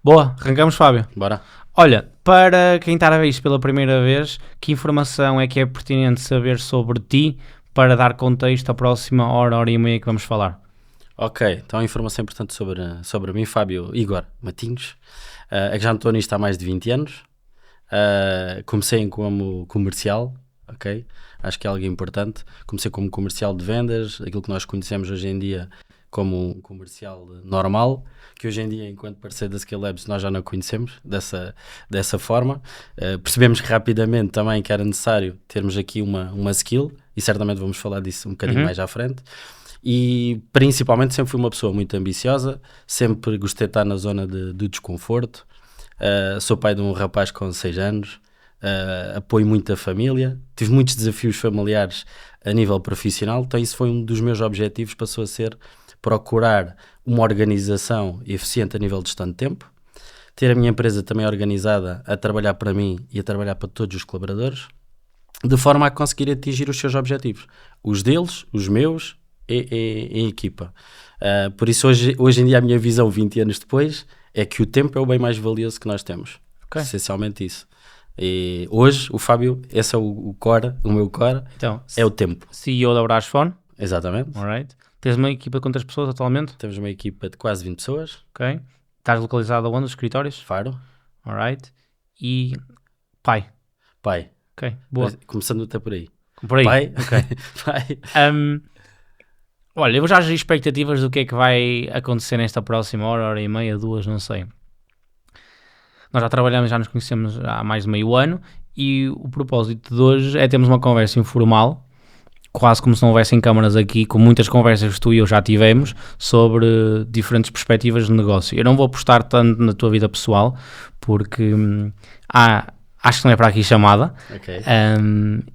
Boa, arrancamos, Fábio. Bora. Olha, para quem está a ver isto pela primeira vez, que informação é que é pertinente saber sobre ti para dar contexto à próxima hora e meia que vamos falar? Ok, então a informação importante sobre mim, Fábio Igor Matinhos, é que já estou nisto há mais de 20 anos. Comecei como comercial, ok? Acho que é algo importante. Comecei como comercial de vendas, aquilo que nós conhecemos hoje em dia como um comercial normal, que hoje em dia, enquanto parceiro da Skill Labs, nós já não conhecemos dessa forma. Percebemos rapidamente também que era necessário termos aqui uma skill, e certamente vamos falar disso um bocadinho mais à frente. E principalmente sempre fui uma pessoa muito ambiciosa, sempre gostei de estar na zona do desconforto. Sou pai de um rapaz com 6 anos, apoio muito a família, tive muitos desafios familiares a nível profissional, então isso foi um dos meus objetivos, passou a ser procurar uma organização eficiente a nível de gestão de tempo, ter a minha empresa também organizada a trabalhar para mim e a trabalhar para todos os colaboradores, de forma a conseguir atingir os seus objetivos, os deles, os meus e em equipa. Por isso hoje em dia a minha visão 20 anos depois é que o tempo é o bem mais valioso que nós temos. Okay. Essencialmente isso. E hoje o Fábio, esse é o meu core, então, é o tempo. CEO da Brasfone. Exatamente. Alright. Tens uma equipa de quantas pessoas atualmente? Temos uma equipa de quase 20 pessoas. Ok. Estás localizado onde? Os escritórios? Faro. Alright. E pai? Pai. Ok, boa. Começando até por aí. Por aí? Pai. Ok. Pai. Olha, eu já gerir expectativas do que é que vai acontecer nesta próxima hora e meia, 2, não sei. Nós já trabalhamos, já nos conhecemos há mais de meio ano e o propósito de hoje é termos uma conversa informal, quase como se não houvessem câmaras aqui, com muitas conversas que tu e eu já tivemos sobre diferentes perspectivas de negócio. Eu não vou apostar tanto na tua vida pessoal, porque acho que não é para aqui chamada. Okay.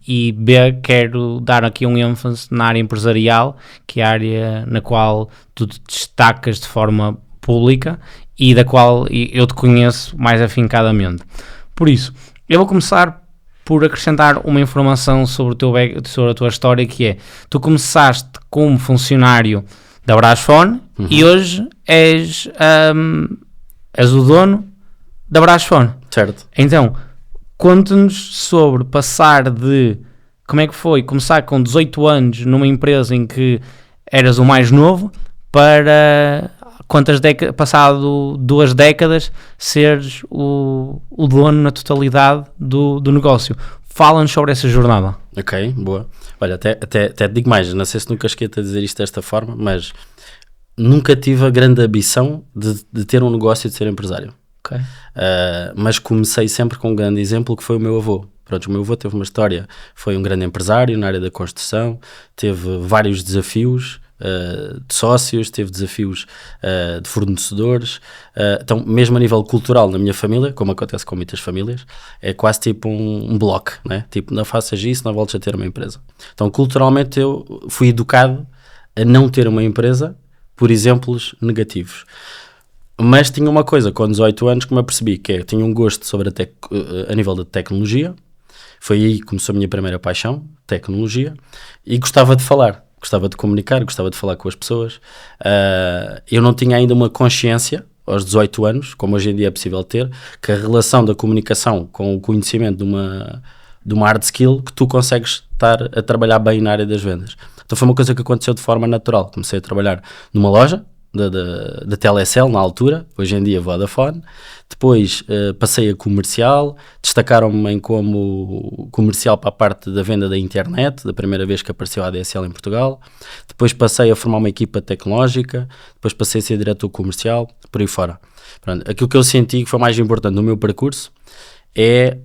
E B, quero dar aqui um ênfase na área empresarial, que é a área na qual tu te destacas de forma pública e da qual eu te conheço mais afincadamente. Por isso, eu vou começar por acrescentar uma informação sobre a tua história, que é, tu começaste como funcionário da Brasfone e hoje és o dono da Brasfone. Certo. Então, conta-nos sobre passar de, como é que foi, começar com 18 anos numa empresa em que eras o mais novo, para passado 2 décadas, seres o dono na totalidade do negócio. Fala-nos sobre essa jornada. Ok, boa. Olha, até te digo mais, não sei se nunca esqueci a dizer isto desta forma, mas nunca tive a grande ambição de ter um negócio e de ser empresário. Okay. Mas comecei sempre com um grande exemplo, que foi o meu avô. Pronto, o meu avô teve uma história, foi um grande empresário na área da construção, teve vários desafios de sócios, teve desafios de fornecedores, então mesmo a nível cultural na minha família, como acontece com muitas famílias, é quase tipo um bloco, né? Tipo, não faças isso, não voltes a ter uma empresa. Então culturalmente eu fui educado a não ter uma empresa por exemplos negativos. Mas tinha uma coisa, com 18 anos, que me apercebi, que tinha um gosto sobre a nível da tecnologia. Foi aí que começou a minha primeira paixão, tecnologia, e gostava de falar, gostava de comunicar, gostava de falar com as pessoas. Eu não tinha ainda uma consciência, aos 18 anos, como hoje em dia é possível ter, que a relação da comunicação com o conhecimento de uma hard skill, que tu consegues estar a trabalhar bem na área das vendas. Então foi uma coisa que aconteceu de forma natural. Comecei a trabalhar numa loja da Telecel na altura, hoje em dia Vodafone. Depois passei a comercial, destacaram-me como comercial para a parte da venda da internet, da primeira vez que apareceu a ADSL em Portugal. Depois passei a formar uma equipa tecnológica, depois passei a ser diretor comercial, por aí fora. Pronto, aquilo que eu senti que foi mais importante no meu percurso é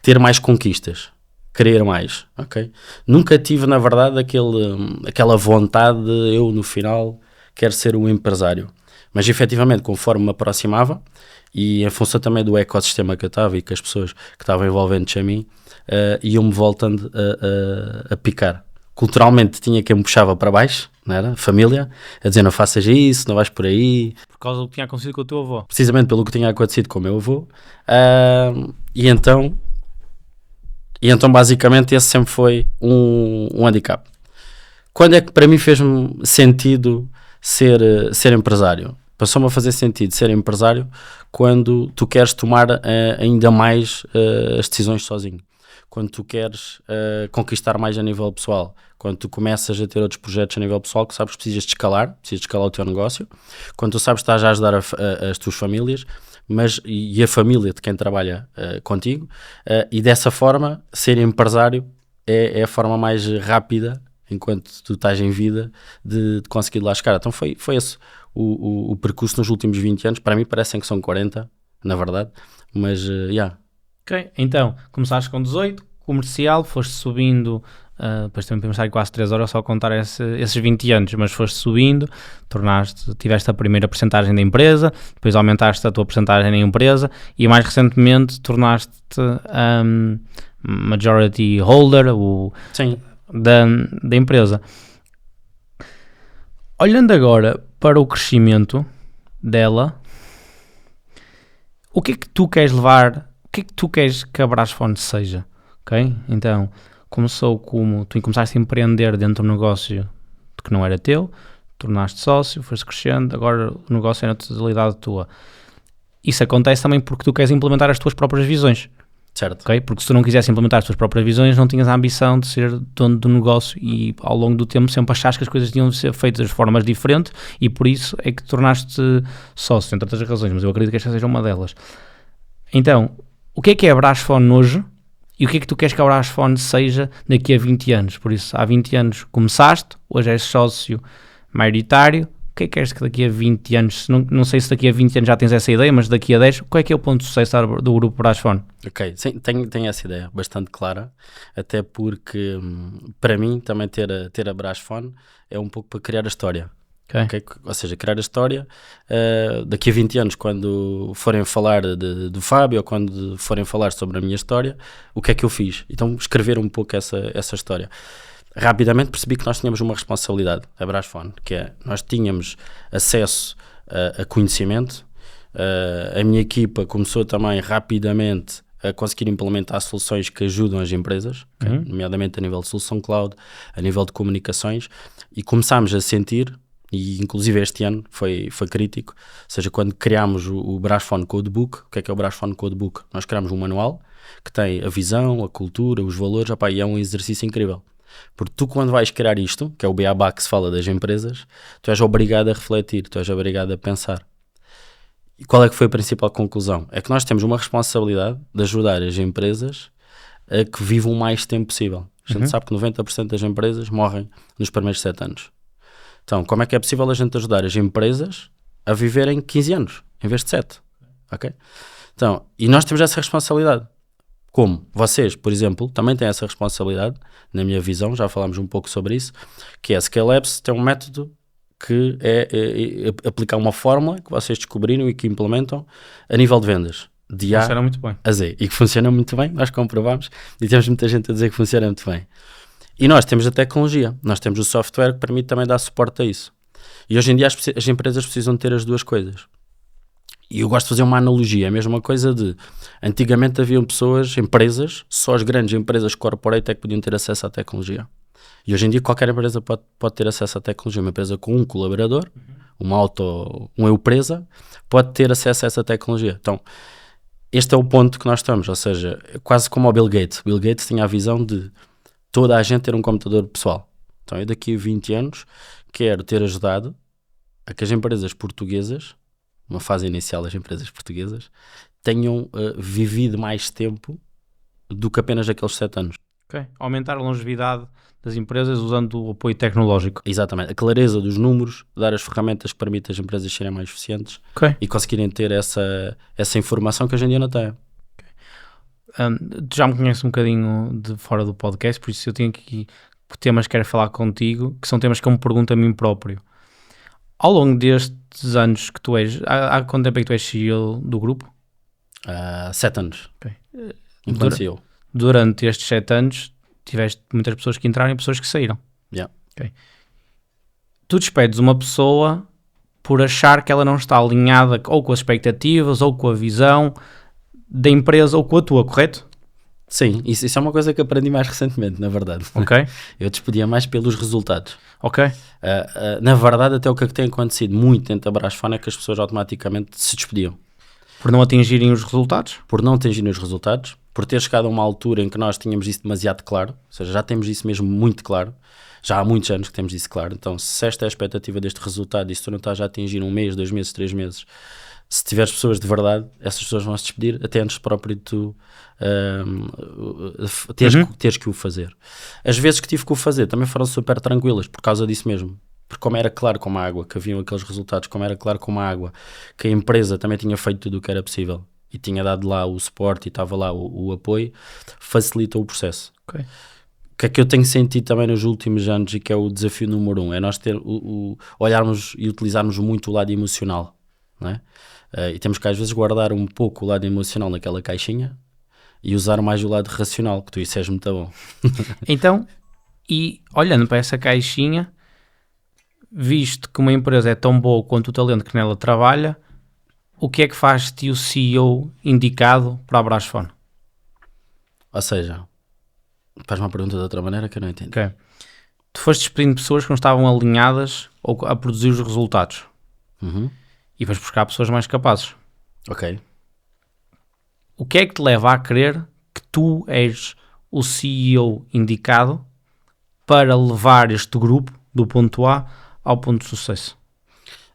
ter mais conquistas, querer mais, ok? Nunca tive, na verdade, aquela vontade de eu, no final, quero ser um empresário. Mas, efetivamente, conforme me aproximava, e em função também do ecossistema que eu estava e que as pessoas que estavam envolventes a mim, iam-me voltando a picar. Culturalmente tinha quem me puxava para baixo, não era? Família, a dizer não faças isso, não vais por aí. Por causa do que tinha acontecido com o teu avô. Precisamente pelo que tinha acontecido com o meu avô. E então basicamente esse sempre foi um handicap. Quando é que para mim fez-me sentido ser empresário? Passou-me a fazer sentido ser empresário quando tu queres tomar ainda mais as decisões sozinho. Quando tu queres conquistar mais a nível pessoal. Quando tu começas a ter outros projetos a nível pessoal que sabes que precisas de escalar o teu negócio. Quando tu sabes que estás a ajudar as tuas famílias e a família de quem trabalha contigo. E dessa forma, ser empresário é a forma mais rápida, enquanto tu estás em vida, de conseguir lá chegar. Então foi esse o percurso nos últimos 20 anos. Para mim parecem que são 40, na verdade, mas Ok, então começaste com 18, comercial, foste subindo, depois também podemos estar quase 3 horas só a contar esses 20 anos, mas foste subindo, tiveste a primeira percentagem da empresa, depois aumentaste a tua percentagem na empresa e mais recentemente tornaste-te majority holder da empresa. Olhando agora para o crescimento dela, o que é que tu queres levar? O que é que tu queres que a Brasphone seja? Ok? Então, tu começaste a empreender dentro de um negócio que não era teu, tornaste sócio, foste crescendo, agora o negócio é na totalidade tua. Isso acontece também porque tu queres implementar as tuas próprias visões. Certo. Okay? Porque se tu não quisesse implementar as tuas próprias visões, não tinhas a ambição de ser dono do negócio e ao longo do tempo sempre achaste que as coisas tinham de ser feitas de formas diferentes e por isso é que tornaste sócio, entre outras razões, mas eu acredito que esta seja uma delas. Então, o que é a Brasphone hoje e o que é que tu queres que a Brasphone seja daqui a 20 anos? Por isso, há 20 anos começaste, hoje és sócio maioritário. O que é que queres que daqui a 20 anos, não sei se daqui a 20 anos já tens essa ideia, mas daqui a 10, qual é que é o ponto de sucesso do grupo Brasphone? Ok, sim, tenho essa ideia bastante clara, até porque para mim também ter a Brasphone é um pouco para criar a história. Okay? Ou seja, criar a história daqui a 20 anos, quando forem falar do Fábio ou quando forem falar sobre a minha história, o que é que eu fiz? Então escrever um pouco essa história. Rapidamente percebi que nós tínhamos uma responsabilidade, a Brasphone, que é, nós tínhamos acesso a conhecimento, a minha equipa começou também rapidamente a conseguir implementar soluções que ajudam as empresas, okay? Nomeadamente a nível de solução cloud, a nível de comunicações, e começámos a sentir, e inclusive este ano foi crítico, ou seja, quando criámos o Brasphone Codebook. O que é o Brasphone Codebook? Nós criámos um manual que tem a visão, a cultura, os valores, e é um exercício incrível. Porque tu, quando vais criar isto, que é o beabá que se fala das empresas, tu és obrigado a refletir, tu és obrigado a pensar. E qual é que foi a principal conclusão? É que nós temos uma responsabilidade de ajudar as empresas a que vivam o mais tempo possível. A gente sabe que 90% das empresas morrem nos primeiros 7 anos. Então, como é que é possível a gente ajudar as empresas a viverem 15 anos, em vez de 7? Ok? Então, e nós temos essa responsabilidade. Como? Vocês, por exemplo, também têm essa responsabilidade, na minha visão, já falámos um pouco sobre isso, que a Scale Labs tem um método que é aplicar uma fórmula que vocês descobriram e que implementam a nível de vendas. De A muito bem. a Z. E que funciona muito bem, nós comprovamos, e temos muita gente a dizer que funciona muito bem. E nós temos a tecnologia, nós temos o software que permite também dar suporte a isso. E hoje em dia as empresas precisam ter as duas coisas. E eu gosto de fazer uma analogia, é a mesma coisa de, antigamente haviam empresas, só as grandes empresas corporate é que podiam ter acesso à tecnologia. E hoje em dia qualquer empresa pode ter acesso à tecnologia. Uma empresa com um colaborador, uma empresa, pode ter acesso a essa tecnologia. Então, este é o ponto que nós estamos, ou seja, quase como o Bill Gates. Bill Gates tinha a visão de toda a gente ter um computador pessoal. Então, eu daqui a 20 anos quero ter ajudado a que as empresas portuguesas, uma fase inicial das empresas portuguesas, tenham vivido mais tempo do que apenas aqueles 7 anos. Ok. Aumentar a longevidade das empresas usando o apoio tecnológico. Exatamente. A clareza dos números, dar as ferramentas que permitem as empresas serem mais eficientes e conseguirem ter essa informação que hoje em dia não têm. Tu já me conheces um bocadinho de fora do podcast, por isso eu tenho aqui temas que quero falar contigo, que são temas que eu me pergunto a mim próprio. Ao longo destes anos que tu és, há quanto tempo é que tu és CEO do grupo? 7 anos. Okay. Enquanto CEO. Durante estes 7 anos, tiveste muitas pessoas que entraram e pessoas que saíram. Yeah. Okay. Tu despedes uma pessoa por achar que ela não está alinhada ou com as expectativas, ou com a visão da empresa, ou com a tua, correto? Sim, isso é uma coisa que aprendi mais recentemente, na verdade. Ok? Eu despedia mais pelos resultados. Ok? Na verdade, até o que tem acontecido muito dentro da Brasfone é que as pessoas automaticamente se despediam. Por não atingirem os resultados? Por não atingirem os resultados, por ter chegado a uma altura em que nós tínhamos isso demasiado claro, ou seja, já temos isso mesmo muito claro, já há muitos anos que temos isso claro. Então, se esta é a expectativa deste resultado e se tu não estás a atingir 1 mês, 2 meses, 3 meses, se tiveres pessoas de verdade, essas pessoas vão se despedir até antes próprio de tu teres que o fazer. As vezes que tive que o fazer também foram super tranquilas por causa disso mesmo. Porque como era claro como a água que haviam aqueles resultados, como era claro como a água que a empresa também tinha feito tudo o que era possível e tinha dado lá o suporte e estava lá o apoio, facilitou o processo. Ok. O que é que eu tenho sentido também nos últimos anos e que é o desafio número 1, é nós olharmos e utilizarmos muito o lado emocional, não é? E temos que às vezes guardar um pouco o lado emocional naquela caixinha e usar mais o lado racional, que tu isso és muito bom. Então, e olhando para essa caixinha, visto que uma empresa é tão boa quanto o talento que nela trabalha, o que é que faz-te o CEO indicado para a Brasfone? Ou seja, faz uma pergunta de outra maneira que eu não entendo. Okay. Tu foste despedindo pessoas que não estavam alinhadas ou a produzir os resultados. E vais buscar pessoas mais capazes. Ok. O que é que te leva a crer que tu és o CEO indicado para levar este grupo do ponto A ao ponto de sucesso?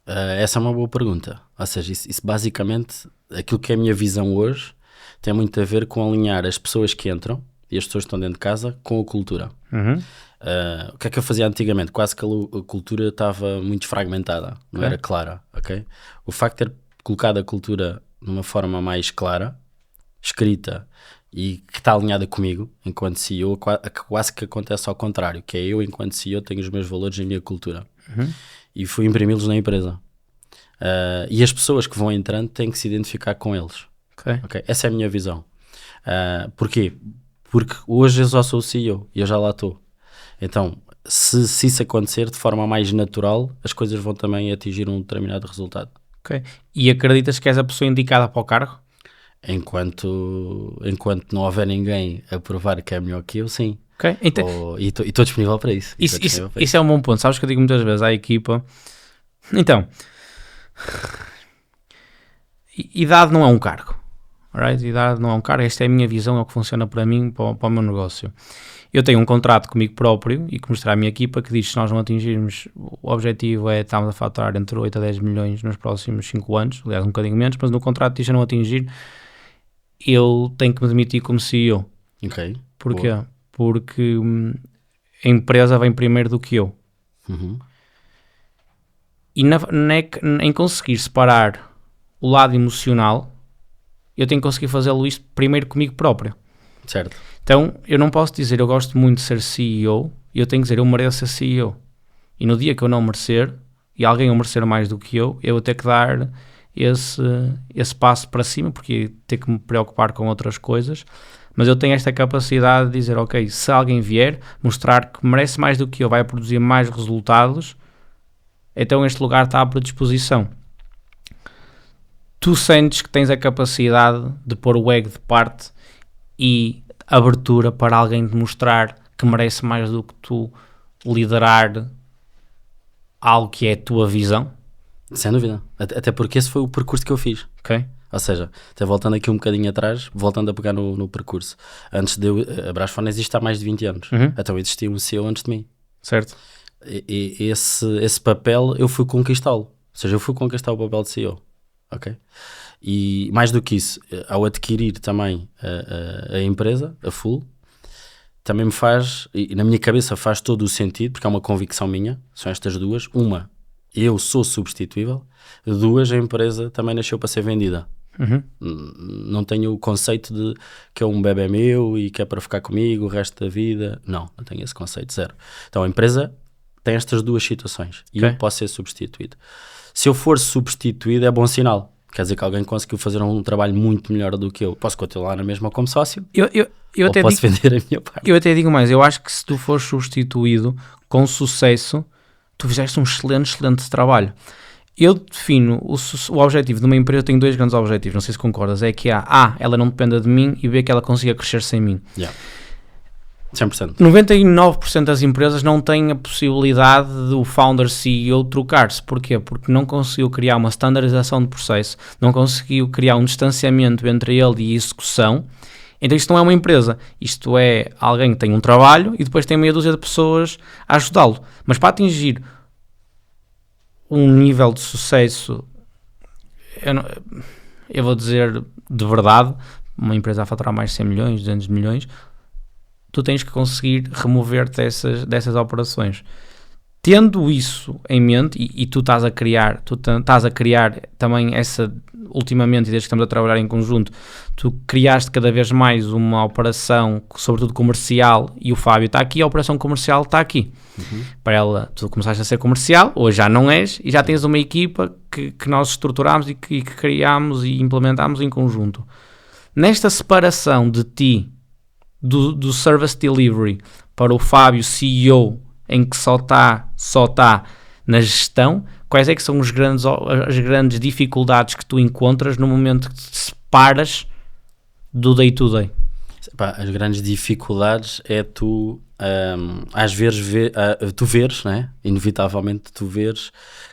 Essa é uma boa pergunta. Ou seja, isso basicamente, aquilo que é a minha visão hoje, tem muito a ver com alinhar as pessoas que entram e as pessoas que estão dentro de casa com a cultura. O que é que eu fazia antigamente? Quase que a cultura estava muito fragmentada, não era clara, ok? O facto de ter colocado a cultura de uma forma mais clara, escrita e que está alinhada comigo, enquanto CEO, quase que acontece ao contrário, que é eu, enquanto CEO, tenho os meus valores e a minha cultura. E fui imprimi-los na empresa. E as pessoas que vão entrando têm que se identificar com eles. Okay? Essa é a minha visão. Porquê? Porque hoje eu só sou o CEO e eu já lá estou. Então, se isso acontecer de forma mais natural, as coisas vão também atingir um determinado resultado. Ok. E acreditas que és a pessoa indicada para o cargo? Enquanto não houver ninguém a provar que é melhor que eu, sim. Okay. Então, E estou disponível para isso. Isso é um bom ponto. Sabes que eu digo muitas vezes à equipa, então, idade não é um cargo. Alright? Idade não é um cargo. Esta é a minha visão, é o que funciona para mim, para o meu negócio. Eu tenho um contrato comigo próprio e que mostrar à minha equipa que diz que se nós não atingirmos, o objetivo é estarmos a faturar entre 8 a 10 milhões nos próximos 5 anos, aliás um bocadinho menos, mas no contrato diz que se eu não atingir, eu tenho que me demitir como CEO. Ok. Porquê? Porque a empresa vem primeiro do que eu. E em conseguir separar o lado emocional, eu tenho que conseguir fazê-lo isto primeiro comigo próprio. Certo. Então, eu não posso dizer eu gosto muito de ser CEO e eu tenho que dizer eu mereço ser CEO. E no dia que eu não merecer, e alguém o merecer mais do que eu vou ter que dar esse passo para cima, porque ter que me preocupar com outras coisas. Mas eu tenho esta capacidade de dizer, ok, se alguém vier mostrar que merece mais do que eu, vai produzir mais resultados, então este lugar está à predisposição. Tu sentes que tens a capacidade de pôr o ego de parte e abertura para alguém mostrar que merece mais do que tu liderar algo que é a tua visão? Sem dúvida. Até porque esse foi o percurso que eu fiz. Ok. Ou seja, até voltando aqui um bocadinho atrás, voltando a pegar no percurso. Antes de a Brasfone existe há mais de 20 anos. Então existia um CEO antes de mim. Certo. E esse papel eu fui conquistá-lo. Ou seja, eu fui conquistar o papel de CEO. Ok? E mais do que isso, ao adquirir também a empresa, a Full, também me faz, e na minha cabeça faz todo o sentido, porque é uma convicção minha, são estas duas. Uma, eu sou substituível. 2, a empresa também nasceu para ser vendida. Não tenho o conceito de que é um bebê meu e que é para ficar comigo o resto da vida. Não tenho esse conceito, zero. Então a empresa tem estas duas situações e eu posso ser substituído. Se eu for substituído é bom sinal. Quer dizer que alguém conseguiu fazer um trabalho muito melhor do que eu. Posso continuar na mesma como sócio? Eu até posso vender a minha parte? Eu até digo mais, eu acho que se tu fores substituído com sucesso, tu fizeste um excelente trabalho. Eu defino o objetivo de uma empresa, eu tenho 2 grandes objetivos, não sei se concordas, é que A, ela não dependa de mim, e B, que ela consiga crescer sem mim. 100%. 99% das empresas não têm a possibilidade do founder CEO trocar-se. Porquê? Porque não conseguiu criar uma standardização de processo, não conseguiu criar um distanciamento entre ele e a execução. Então isto não é uma empresa, isto é alguém que tem um trabalho e depois tem meia dúzia de pessoas a ajudá-lo. Mas para atingir um nível de sucesso, eu vou dizer de verdade, uma empresa a faturar mais de 100 milhões, 200 milhões, tu tens que conseguir remover-te dessas operações. Tendo isso em mente, e tu estás a criar também essa, ultimamente, e desde que estamos a trabalhar em conjunto, tu criaste cada vez mais uma operação, sobretudo comercial, e o Fábio está aqui, a operação comercial está aqui. Para ela, tu começaste a ser comercial, hoje já não és, e já tens uma equipa que nós estruturámos e que criámos e implementámos em conjunto. Nesta separação de ti, do service delivery, para o Fábio CEO, em que só está na gestão, quais é que são as grandes dificuldades que tu encontras no momento que te separas do day to day? As grandes dificuldades é tu, às vezes, tu veres, né? Inevitavelmente tu veres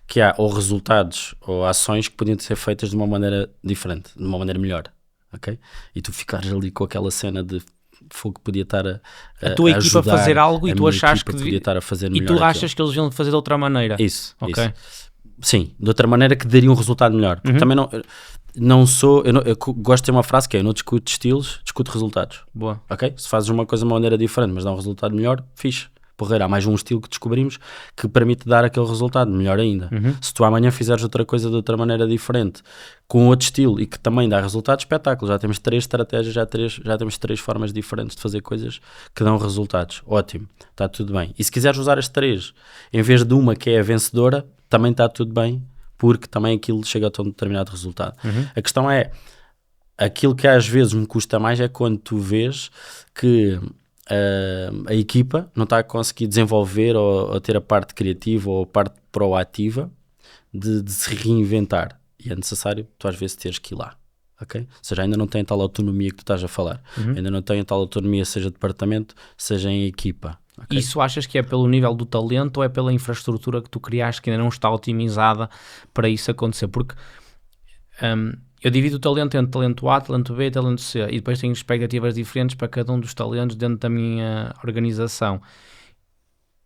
que há ou resultados ou ações que podiam ser feitas de uma maneira diferente, de uma maneira melhor, ok? E tu ficares ali com aquela cena de fogo que podia estar a tua equipa a fazer algo e tu achas que podia estar a fazer melhor. E tu achas que eles iam fazer de outra maneira? Isso, ok. Isso. Sim, de outra maneira que daria um resultado melhor. Porque também não sou... Eu gosto de ter uma frase que é: eu não discuto estilos, discuto resultados. Boa. Ok? Se fazes uma coisa de uma maneira diferente, mas dá um resultado melhor, fixe. Porreira, há mais um estilo que descobrimos que permite dar aquele resultado, melhor ainda. Se tu amanhã fizeres outra coisa de outra maneira diferente, com outro estilo e que também dá resultado, espetáculo. Já temos 3 estratégias, já temos 3 formas diferentes de fazer coisas que dão resultados. Ótimo, está tudo bem. E se quiseres usar as 3, em vez de uma que é a vencedora, também está tudo bem, porque também aquilo chega a um determinado resultado. A questão é, aquilo que às vezes me custa mais é quando tu vês que a equipa não está a conseguir desenvolver ou ter a parte criativa ou a parte proativa de se reinventar, e é necessário tu às vezes teres que ir lá, ok? Ou seja, ainda não tem a tal autonomia que tu estás a falar, ainda não tem a tal autonomia, seja departamento, seja em equipa, okay? Isso achas que é pelo nível do talento ou é pela infraestrutura que tu criaste que ainda não está otimizada para isso acontecer? Porque eu divido o talento entre talento A, talento B e talento C, e depois tenho expectativas diferentes para cada um dos talentos dentro da minha organização.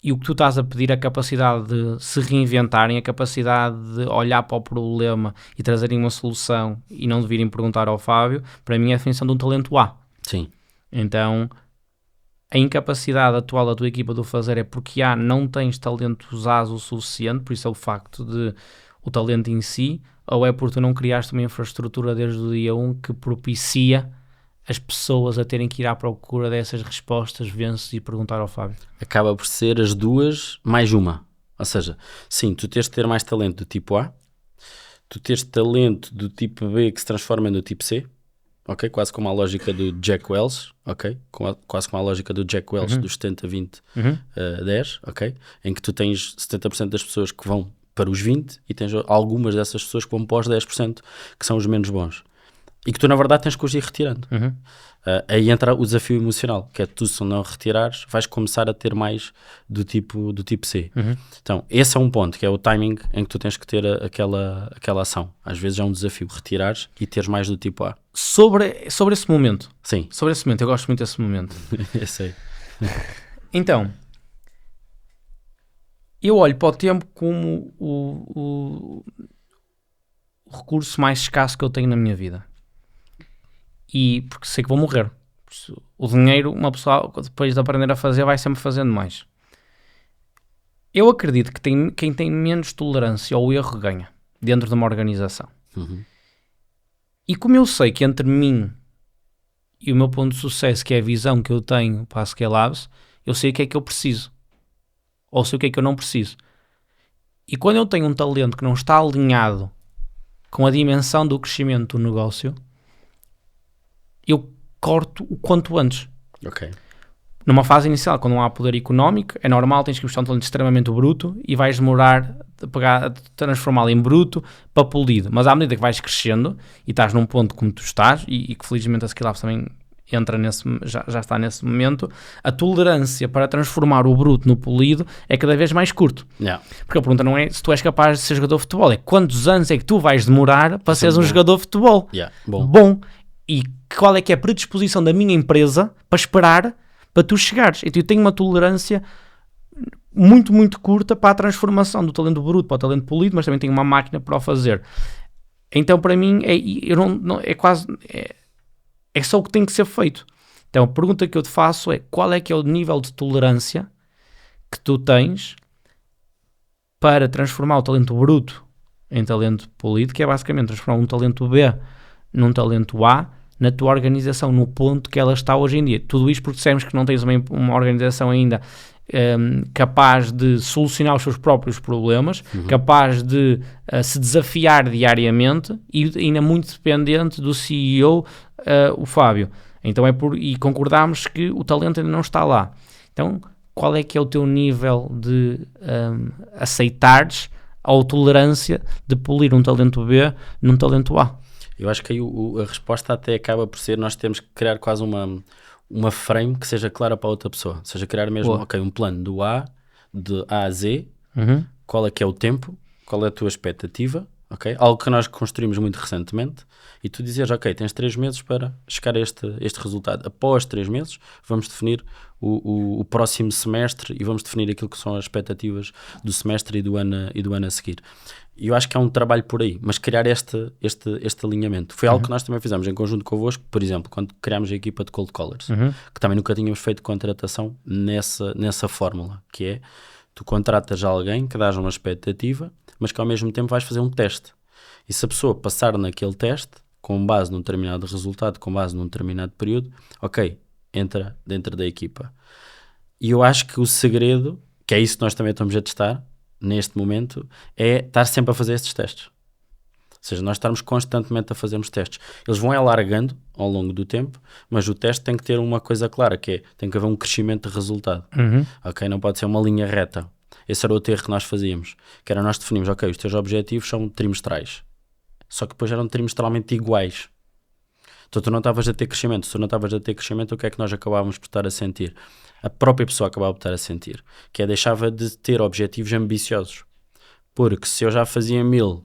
E o que tu estás a pedir é a capacidade de se reinventarem, a capacidade de olhar para o problema e trazerem uma solução e não de virem perguntar ao Fábio, para mim é a definição de um talento A. Sim. Então, a incapacidade atual da tua equipa de o fazer é porque não tens talentos A o suficiente, por isso é o facto de o talento em si, ou é porque tu não criaste uma infraestrutura desde o dia 1 que propicia as pessoas a terem que ir à procura dessas respostas, vence e perguntar ao Fábio? Acaba por ser as duas mais uma. Ou seja, sim, tu tens de ter mais talento do tipo A, tu tens talento do tipo B que se transforma no tipo C, ok? Quase como a lógica do Jack Welch, ok? Quase como a lógica do Jack Welch dos 70-20-10, ok? Em que tu tens 70% das pessoas que vão para os 20% e tens algumas dessas pessoas que vão para os 10%, que são os menos bons. E que tu, na verdade, tens que os ir retirando. Aí entra o desafio emocional, que é tu, se não retirares, vais começar a ter mais do tipo C. Então, esse é um ponto, que é o timing em que tu tens que ter aquela ação. Às vezes é um desafio retirares e teres mais do tipo A. Sobre esse momento. Sim. Sobre esse momento, eu gosto muito desse momento. Eu sei. Então, eu olho para o tempo como o recurso mais escasso que eu tenho na minha vida. E porque sei que vou morrer. O dinheiro, uma pessoa, depois de aprender a fazer, vai sempre fazendo mais. Eu acredito que quem tem menos tolerância ao erro ganha dentro de uma organização. E como eu sei que entre mim e o meu ponto de sucesso, que é a visão que eu tenho para a Scale Labs, eu sei o que é que eu preciso. Ou sei o que é que eu não preciso. E quando eu tenho um talento que não está alinhado com a dimensão do crescimento do negócio, eu corto o quanto antes. Ok. numa fase inicial, quando não há poder económico, é normal, tens que buscar um talento extremamente bruto e vais demorar a transformá-lo em bruto para polido. Mas à medida que vais crescendo e estás num ponto como tu estás, e que felizmente a Skillabs também entra já está nesse momento, a tolerância para transformar o bruto no polido é cada vez mais curto. Yeah. Porque a pergunta não é se tu és capaz de ser jogador de futebol, é quantos anos é que tu vais demorar para seres um jogador de futebol. Yeah. Bom. E qual é que é a predisposição da minha empresa para esperar para tu chegares. Então eu tenho uma tolerância muito, muito curta para a transformação do talento bruto para o talento polido, mas também tenho uma máquina para o fazer. Então para mim é só o que tem que ser feito. Então a pergunta que eu te faço é: qual é que é o nível de tolerância que tu tens para transformar o talento bruto em talento polido, que é basicamente transformar um talento B num talento A na tua organização, no ponto que ela está hoje em dia. Tudo isto porque dissemos que não tens uma organização ainda capaz de solucionar os seus próprios problemas, capaz de se desafiar diariamente e ainda muito dependente do CEO, o Fábio. Então e concordámos que o talento ainda não está lá. Então, qual é que é o teu nível de aceitares ou tolerância de polir um talento B num talento A? Eu acho que aí a resposta até acaba por ser: nós temos que criar quase uma frame que seja clara para a outra pessoa. Ou seja, criar mesmo um plano do A, de A a Z, qual é que é o tempo, qual é a tua expectativa, okay? Algo que nós construímos muito recentemente, e tu dizes: ok, tens 3 meses para chegar a este resultado. Após 3 meses vamos definir o próximo semestre e vamos definir aquilo que são as expectativas do semestre e do ano a seguir. E eu acho que é um trabalho por aí, mas criar este alinhamento. Foi algo que nós também fizemos em conjunto convosco, por exemplo, quando criámos a equipa de Cold Callers, que também nunca tínhamos feito contratação nessa fórmula, que é: tu contratas alguém que dás uma expectativa, mas que ao mesmo tempo vais fazer um teste. E se a pessoa passar naquele teste, com base num determinado resultado, com base num determinado período, ok, entra dentro da equipa. E eu acho que o segredo, que é isso que nós também estamos a testar neste momento, é estar sempre a fazer estes testes. Ou seja, nós estarmos constantemente a fazermos testes. Eles vão alargando ao longo do tempo, mas o teste tem que ter uma coisa clara, que é: tem que haver um crescimento de resultado. Ok? Não pode ser uma linha reta. Esse era outro erro que nós fazíamos, que era: nós definimos, ok, os teus objetivos são trimestrais, só que depois eram trimestralmente iguais. Então tu não estavas a ter crescimento. Se tu não estavas a ter crescimento, o que é que nós acabávamos por estar a sentir? A própria pessoa acabava por estar a sentir, que é: deixava de ter objetivos ambiciosos. Porque se eu já fazia 1000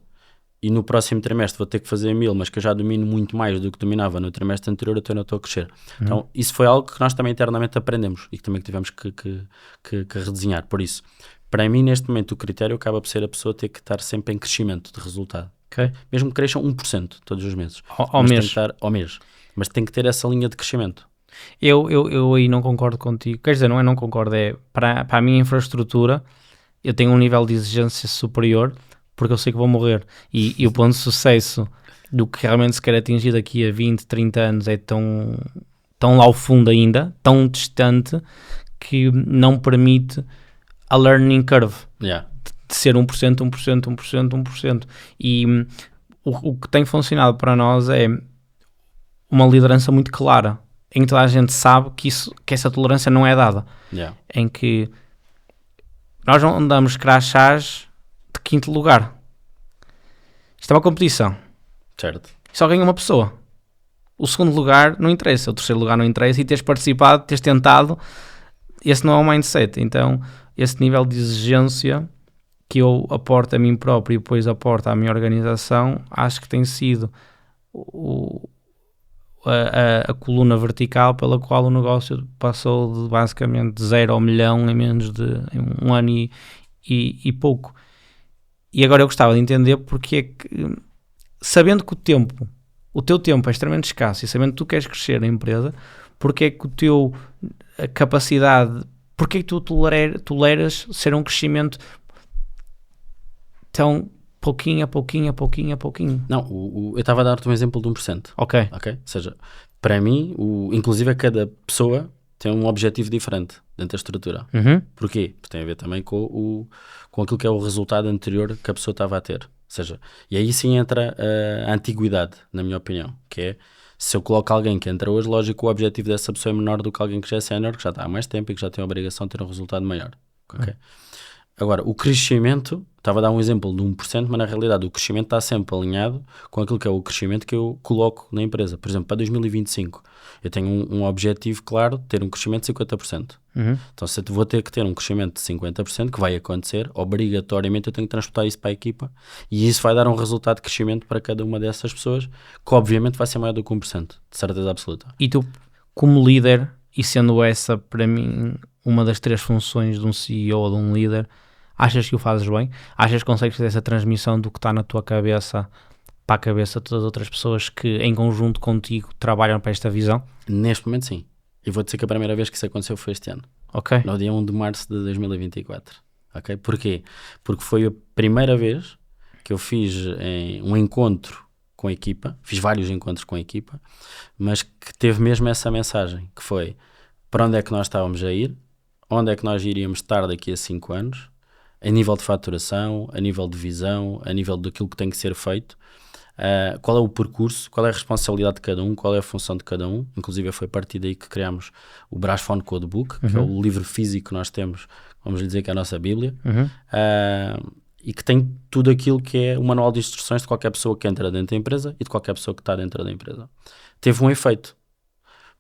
e no próximo trimestre vou ter que fazer 1000, mas que eu já domino muito mais do que dominava no trimestre anterior, eu não estou a crescer. Então isso foi algo que nós também internamente aprendemos e que também tivemos que redesenhar. Por isso, para mim, neste momento, o critério acaba por ser a pessoa ter que estar sempre em crescimento de resultado. Okay? Mesmo que cresçam 1% todos os meses. Ao mês. Mas tem que ter essa linha de crescimento. Eu aí não concordo contigo. Quer dizer, não concordo. É para a minha infraestrutura, eu tenho um nível de exigência superior, porque eu sei que vou morrer. E o ponto de sucesso do que realmente se quer atingir daqui a 20, 30 anos é tão lá ao fundo ainda, tão distante, que não permite a learning curve. Yeah. De ser 1%. E o que tem funcionado para nós é uma liderança muito clara, em que toda a gente sabe que essa tolerância não é dada. Yeah. Em que nós não andamos crachás de 5º lugar. Isto é uma competição. Certo. Só ganha uma pessoa. O 2º lugar não interessa, o 3º lugar não interessa, e teres participado, teres tentado, esse não é o mindset. Então, esse nível de exigência que eu aporto a mim próprio e depois aporto à minha organização, acho que tem sido a coluna vertical pela qual o negócio passou de basicamente de 0 ao milhão em menos de 1 ano e pouco. E agora eu gostava de entender porque é que, sabendo que o teu tempo é extremamente escasso e sabendo que tu queres crescer na empresa, porque é que a capacidade, porque é que tu toleras ser um crescimento tão pouquinho a pouquinho? Não, eu estava a dar-te um exemplo de 1%. Ok. Ou seja, para mim, inclusive cada pessoa tem um objetivo diferente dentro da estrutura. Porquê? Porque tem a ver também com aquilo que é o resultado anterior que a pessoa estava a ter. seja, e aí sim entra a antiguidade, na minha opinião, que é, se eu coloco alguém que entra hoje, lógico, o objetivo dessa pessoa é menor do que alguém que já é sénior, que já está há mais tempo e que já tem a obrigação de ter um resultado maior. Ok? Agora, o crescimento, estava a dar um exemplo de 1%, mas na realidade o crescimento está sempre alinhado com aquilo que é o crescimento que eu coloco na empresa. Por exemplo, para 2025, eu tenho um objetivo claro de ter um crescimento de 50%. Então, se eu vou ter que ter um crescimento de 50%, que vai acontecer, obrigatoriamente eu tenho que transportar isso para a equipa e isso vai dar um resultado de crescimento para cada uma dessas pessoas, que obviamente vai ser maior do que 1%, de certeza absoluta. E tu, como líder, e sendo essa para mim uma das 3 funções de um CEO ou de um líder, achas que o fazes bem? Achas que consegues fazer essa transmissão do que está na tua cabeça para a cabeça de todas as outras pessoas que em conjunto contigo trabalham para esta visão? Neste momento sim. E vou dizer que a primeira vez que isso aconteceu foi este ano. Ok. No dia 1 de março de 2024. Ok? Porquê? Porque foi a primeira vez que eu fiz um encontro com a equipa, fiz vários encontros com a equipa, mas que teve mesmo essa mensagem, que foi para onde é que nós estávamos a ir, onde é que nós iríamos estar daqui a 5 anos, a nível de faturação, a nível de visão, a nível daquilo que tem que ser feito, qual é o percurso, qual é a responsabilidade de cada um, qual é a função de cada um. Inclusive foi a partir daí que criámos o Brasphone Codebook, que é o livro físico que nós temos, vamos lhe dizer que é a nossa Bíblia, e que tem tudo aquilo que é o manual de instruções de qualquer pessoa que entra dentro da empresa e de qualquer pessoa que está dentro da empresa. Teve um efeito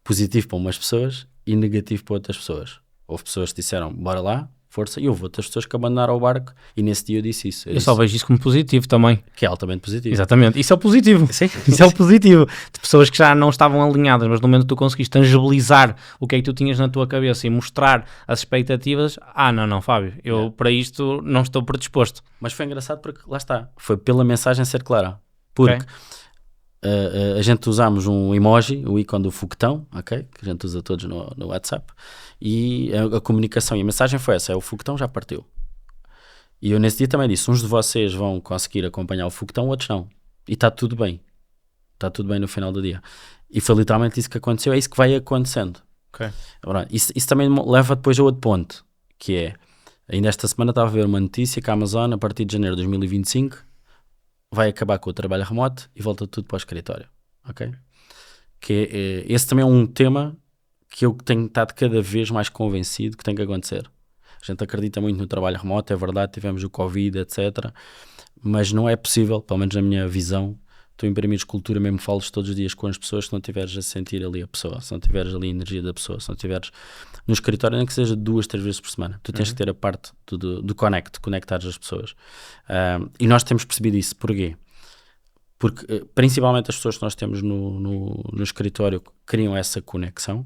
positivo para umas pessoas e negativo para outras pessoas. Houve pessoas que disseram, bora lá, força, e houve outras pessoas que abandonaram o barco e nesse dia eu disse isso. Eu só vejo isso como positivo também. Que é altamente positivo. Exatamente, isso é o positivo. Sim. Isso é o positivo. De pessoas que já não estavam alinhadas, mas no momento que tu conseguiste tangibilizar o que é que tu tinhas na tua cabeça e mostrar as expectativas, não, Fábio, eu para isto não estou predisposto. Mas foi engraçado porque, lá está, foi pela mensagem ser clara. Porque a gente usámos um emoji, o ícone do foguetão, ok? Que a gente usa todos no WhatsApp, e a comunicação e a mensagem foi essa, o foguetão já partiu. E eu nesse dia também disse, uns de vocês vão conseguir acompanhar o foguetão, outros não. E está tudo bem. Está tudo bem no final do dia. E foi literalmente isso que aconteceu, é isso que vai acontecendo. Okay. Agora, isso também leva depois a outro ponto, que é, ainda esta semana estava a ver uma notícia que a Amazon, a partir de janeiro de 2025, vai acabar com o trabalho remoto e volta tudo para o escritório, ok? Esse também é um tema que eu tenho estado cada vez mais convencido que tem que acontecer. A gente acredita muito no trabalho remoto, é verdade, tivemos o Covid, etc. Mas não é possível, pelo menos na minha visão, tu imprimires cultura, mesmo falas todos os dias com as pessoas, se não tiveres a sentir ali a pessoa, se não tiveres ali a energia da pessoa, se não tiveres no escritório, nem que seja 2, 3 vezes por semana. Tu tens que ter a parte do conectares as pessoas. E nós temos percebido isso. Porquê? Porque principalmente as pessoas que nós temos no escritório criam essa conexão.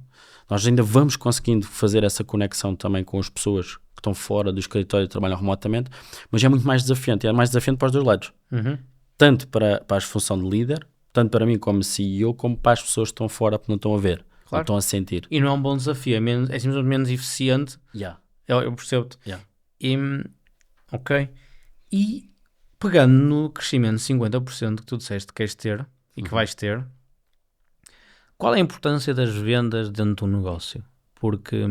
Nós ainda vamos conseguindo fazer essa conexão também com as pessoas que estão fora do escritório e trabalham remotamente, mas é muito mais desafiante. E é mais desafiante para os dois lados. Tanto para a função de líder, tanto para mim como CEO, como para as pessoas que estão fora porque não estão a ver, não estão a sentir. E não é um bom desafio, é simplesmente menos eficiente. Eu percebo-te. Ok. E pegando no crescimento de 50% que tu disseste que queres ter e que vais ter, qual é a importância das vendas dentro do negócio? Porque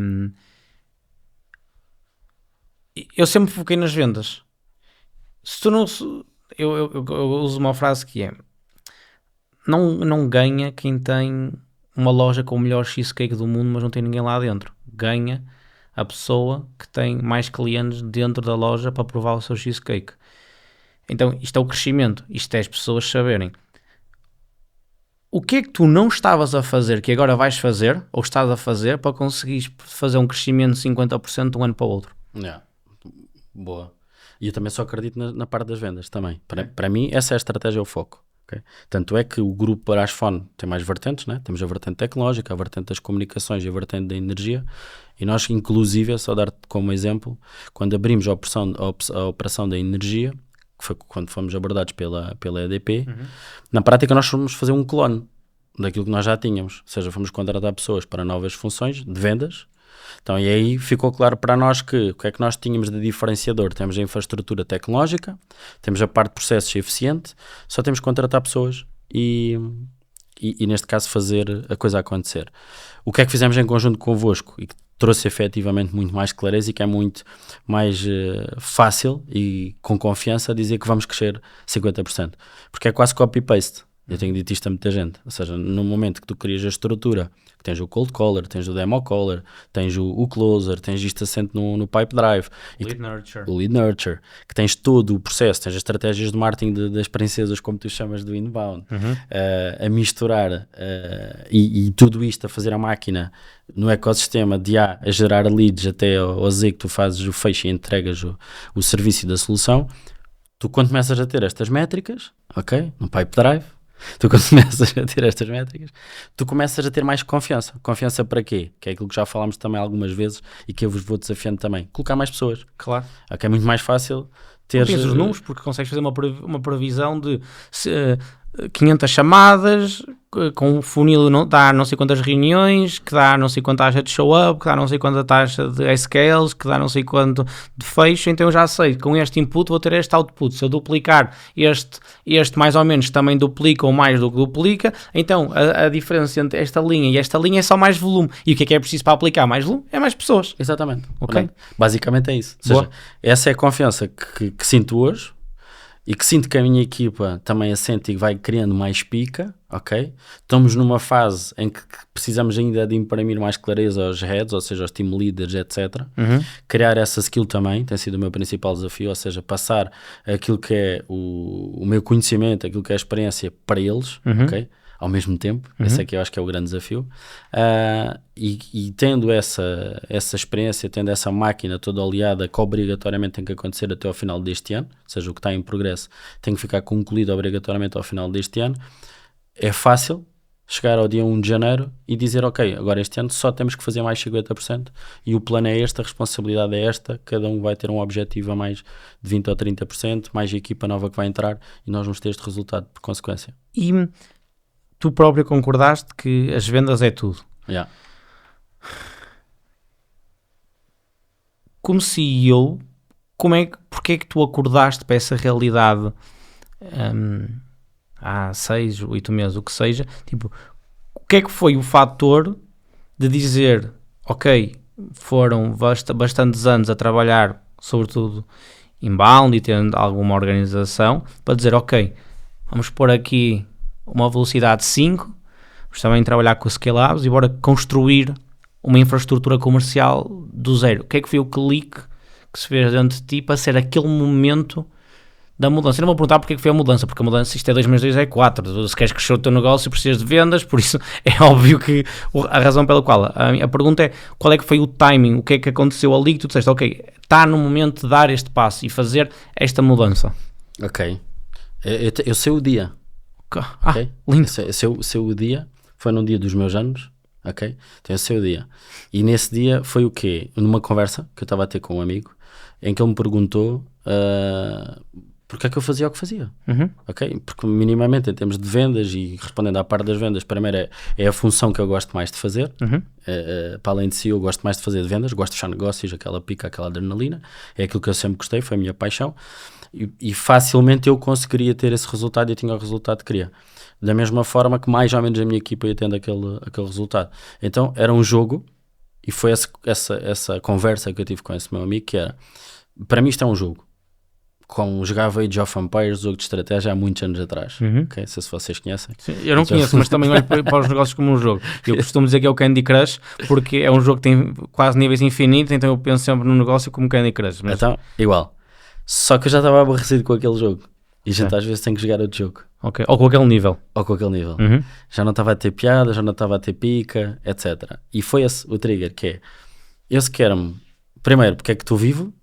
eu sempre foquei nas vendas. Se tu não... Eu uso uma frase que é: não ganha quem tem uma loja com o melhor cheesecake do mundo, mas não tem ninguém lá dentro. Ganha a pessoa que tem mais clientes dentro da loja para provar o seu cheesecake. Então isto é o crescimento, isto é as pessoas saberem o que é que tu não estavas a fazer que agora vais fazer, ou estás a fazer, para conseguires fazer um crescimento de 50% de um ano para o outro. Boa. E eu também só acredito na parte das vendas também. Para mim, essa é a estratégia, é o foco. Okay? Tanto é que o grupo Brasphone tem mais vertentes, né? Temos a vertente tecnológica, a vertente das comunicações e a vertente da energia. E nós, inclusive, é só dar-te como exemplo, quando abrimos a operação da energia, que foi quando fomos abordados pela EDP, na prática nós fomos fazer um clone daquilo que nós já tínhamos. Ou seja, fomos contratar pessoas para novas funções de vendas. Então, e aí ficou claro para nós que o que é que nós tínhamos de diferenciador? Temos a infraestrutura tecnológica, temos a parte de processos eficiente, só temos que contratar pessoas e e neste caso fazer a coisa acontecer. O que é que fizemos em conjunto convosco e que trouxe efetivamente muito mais clareza e que é muito mais fácil e com confiança dizer que vamos crescer 50%, porque é quase copy-paste. Eu tenho dito isto a muita gente, ou seja, no momento que tu crias a estrutura, que tens o cold caller, tens o demo caller, tens o closer, tens isto assente no pipe drive, o lead nurture, que tens todo o processo, tens as estratégias de marketing das princesas, como tu chamas, do inbound, a misturar e tudo isto a fazer a máquina no ecossistema de A a gerar leads até ao Z que tu fazes o fecho e entregas o serviço da solução. Tu quando começas a ter estas métricas, ok, no pipe drive, tu quando começas a ter estas métricas, tu começas a ter mais confiança. Confiança para quê? Que é aquilo que já falámos também algumas vezes e que eu vos vou desafiando também. Colocar mais pessoas. Claro. Ok, é muito mais fácil ter... Tens os números porque consegues fazer uma previsão de 500 chamadas, com um funil dá não sei quantas reuniões, que dá não sei quanta taxa de show-up, que dá não sei quanta taxa de scales, que dá não sei quanto de fecho, então eu já sei que com este input vou ter este output. Se eu duplicar este mais ou menos também duplica ou mais do que duplica, então a diferença entre esta linha e esta linha é só mais volume. E o que é preciso para aplicar mais volume? É mais pessoas. Exatamente. Ok. Basicamente é isso. Ou seja, essa é a confiança que sinto hoje e que sinto que a minha equipa também assente e vai criando mais pica, ok? Estamos numa fase em que precisamos ainda de imprimir mais clareza aos heads, ou seja, aos team leaders, etc. Criar essa skill também tem sido o meu principal desafio, ou seja, passar aquilo que é o meu conhecimento, aquilo que é a experiência para eles, ok? Ao mesmo tempo, esse é que eu acho que é o grande desafio, e tendo essa experiência, tendo essa máquina toda oleada que obrigatoriamente tem que acontecer até ao final deste ano, ou seja, o que está em progresso tem que ficar concluído obrigatoriamente ao final deste ano, é fácil chegar ao dia 1 de janeiro e dizer, ok, agora este ano só temos que fazer mais 50% e o plano é este, a responsabilidade é esta, cada um vai ter um objetivo a mais de 20% ou 30%, mais a equipa nova que vai entrar e nós vamos ter este resultado por consequência. E tu próprio concordaste que as vendas é tudo. Yeah. Como CEO, porque é que tu acordaste para essa realidade há 6, 8 meses, o que seja? Tipo, o que é que foi o fator de dizer, ok, foram bastantes anos a trabalhar, sobretudo inbound e tendo alguma organização, para dizer, ok, vamos pôr aqui uma velocidade 5, vamos também trabalhar com o Scale-Ups e bora construir uma infraestrutura comercial do zero. O que é que foi o clique que se fez dentro de ti para ser aquele momento da mudança? Eu não vou perguntar porque é que foi a mudança, porque a mudança, isto é 2 mais 2 é 4. Se queres crescer o teu negócio, precisas de vendas, por isso é óbvio que a razão pela qual. A pergunta é, qual é que foi o timing, o que é que aconteceu ali que tu disseste, ok, está no momento de dar este passo e fazer esta mudança? Ok. Eu sei o dia. Okay? Lindo. Eu sei o dia, foi num dia dos meus anos, ok? Então eu sei o dia. E nesse dia foi o quê? Numa conversa que eu estava a ter com um amigo, em que ele me perguntou porque é que eu fazia o que fazia, ok? Porque minimamente em termos de vendas e respondendo à parte das vendas, primeiro é a função que eu gosto mais de fazer, para além de si eu gosto mais de fazer de vendas, gosto de fechar negócios, aquela pica, aquela adrenalina, é aquilo que eu sempre gostei, foi a minha paixão. E facilmente eu conseguiria ter esse resultado e eu tinha o resultado que queria. Da mesma forma que mais ou menos a minha equipa ia tendo aquele resultado. Então era um jogo e foi essa conversa que eu tive com esse meu amigo que era, para mim isto é um jogo. Como jogava Age of Empires, jogo de estratégia há muitos anos atrás. Okay? Não sei se vocês conhecem. Sim, eu não conheço, mas também olho para os negócios como um jogo. Eu costumo dizer que é o Candy Crush, porque é um jogo que tem quase níveis infinitos, então eu penso sempre no negócio como Candy Crush. Mas... Então, igual. Só que eu já estava aborrecido com aquele jogo. E a gente às vezes tem que jogar outro jogo. Okay. Ou com aquele nível. Já não estava a ter piada, já não estava a ter pica, etc. E foi esse o trigger, que é, eu se quero-me, primeiro, porque é que estou vivo,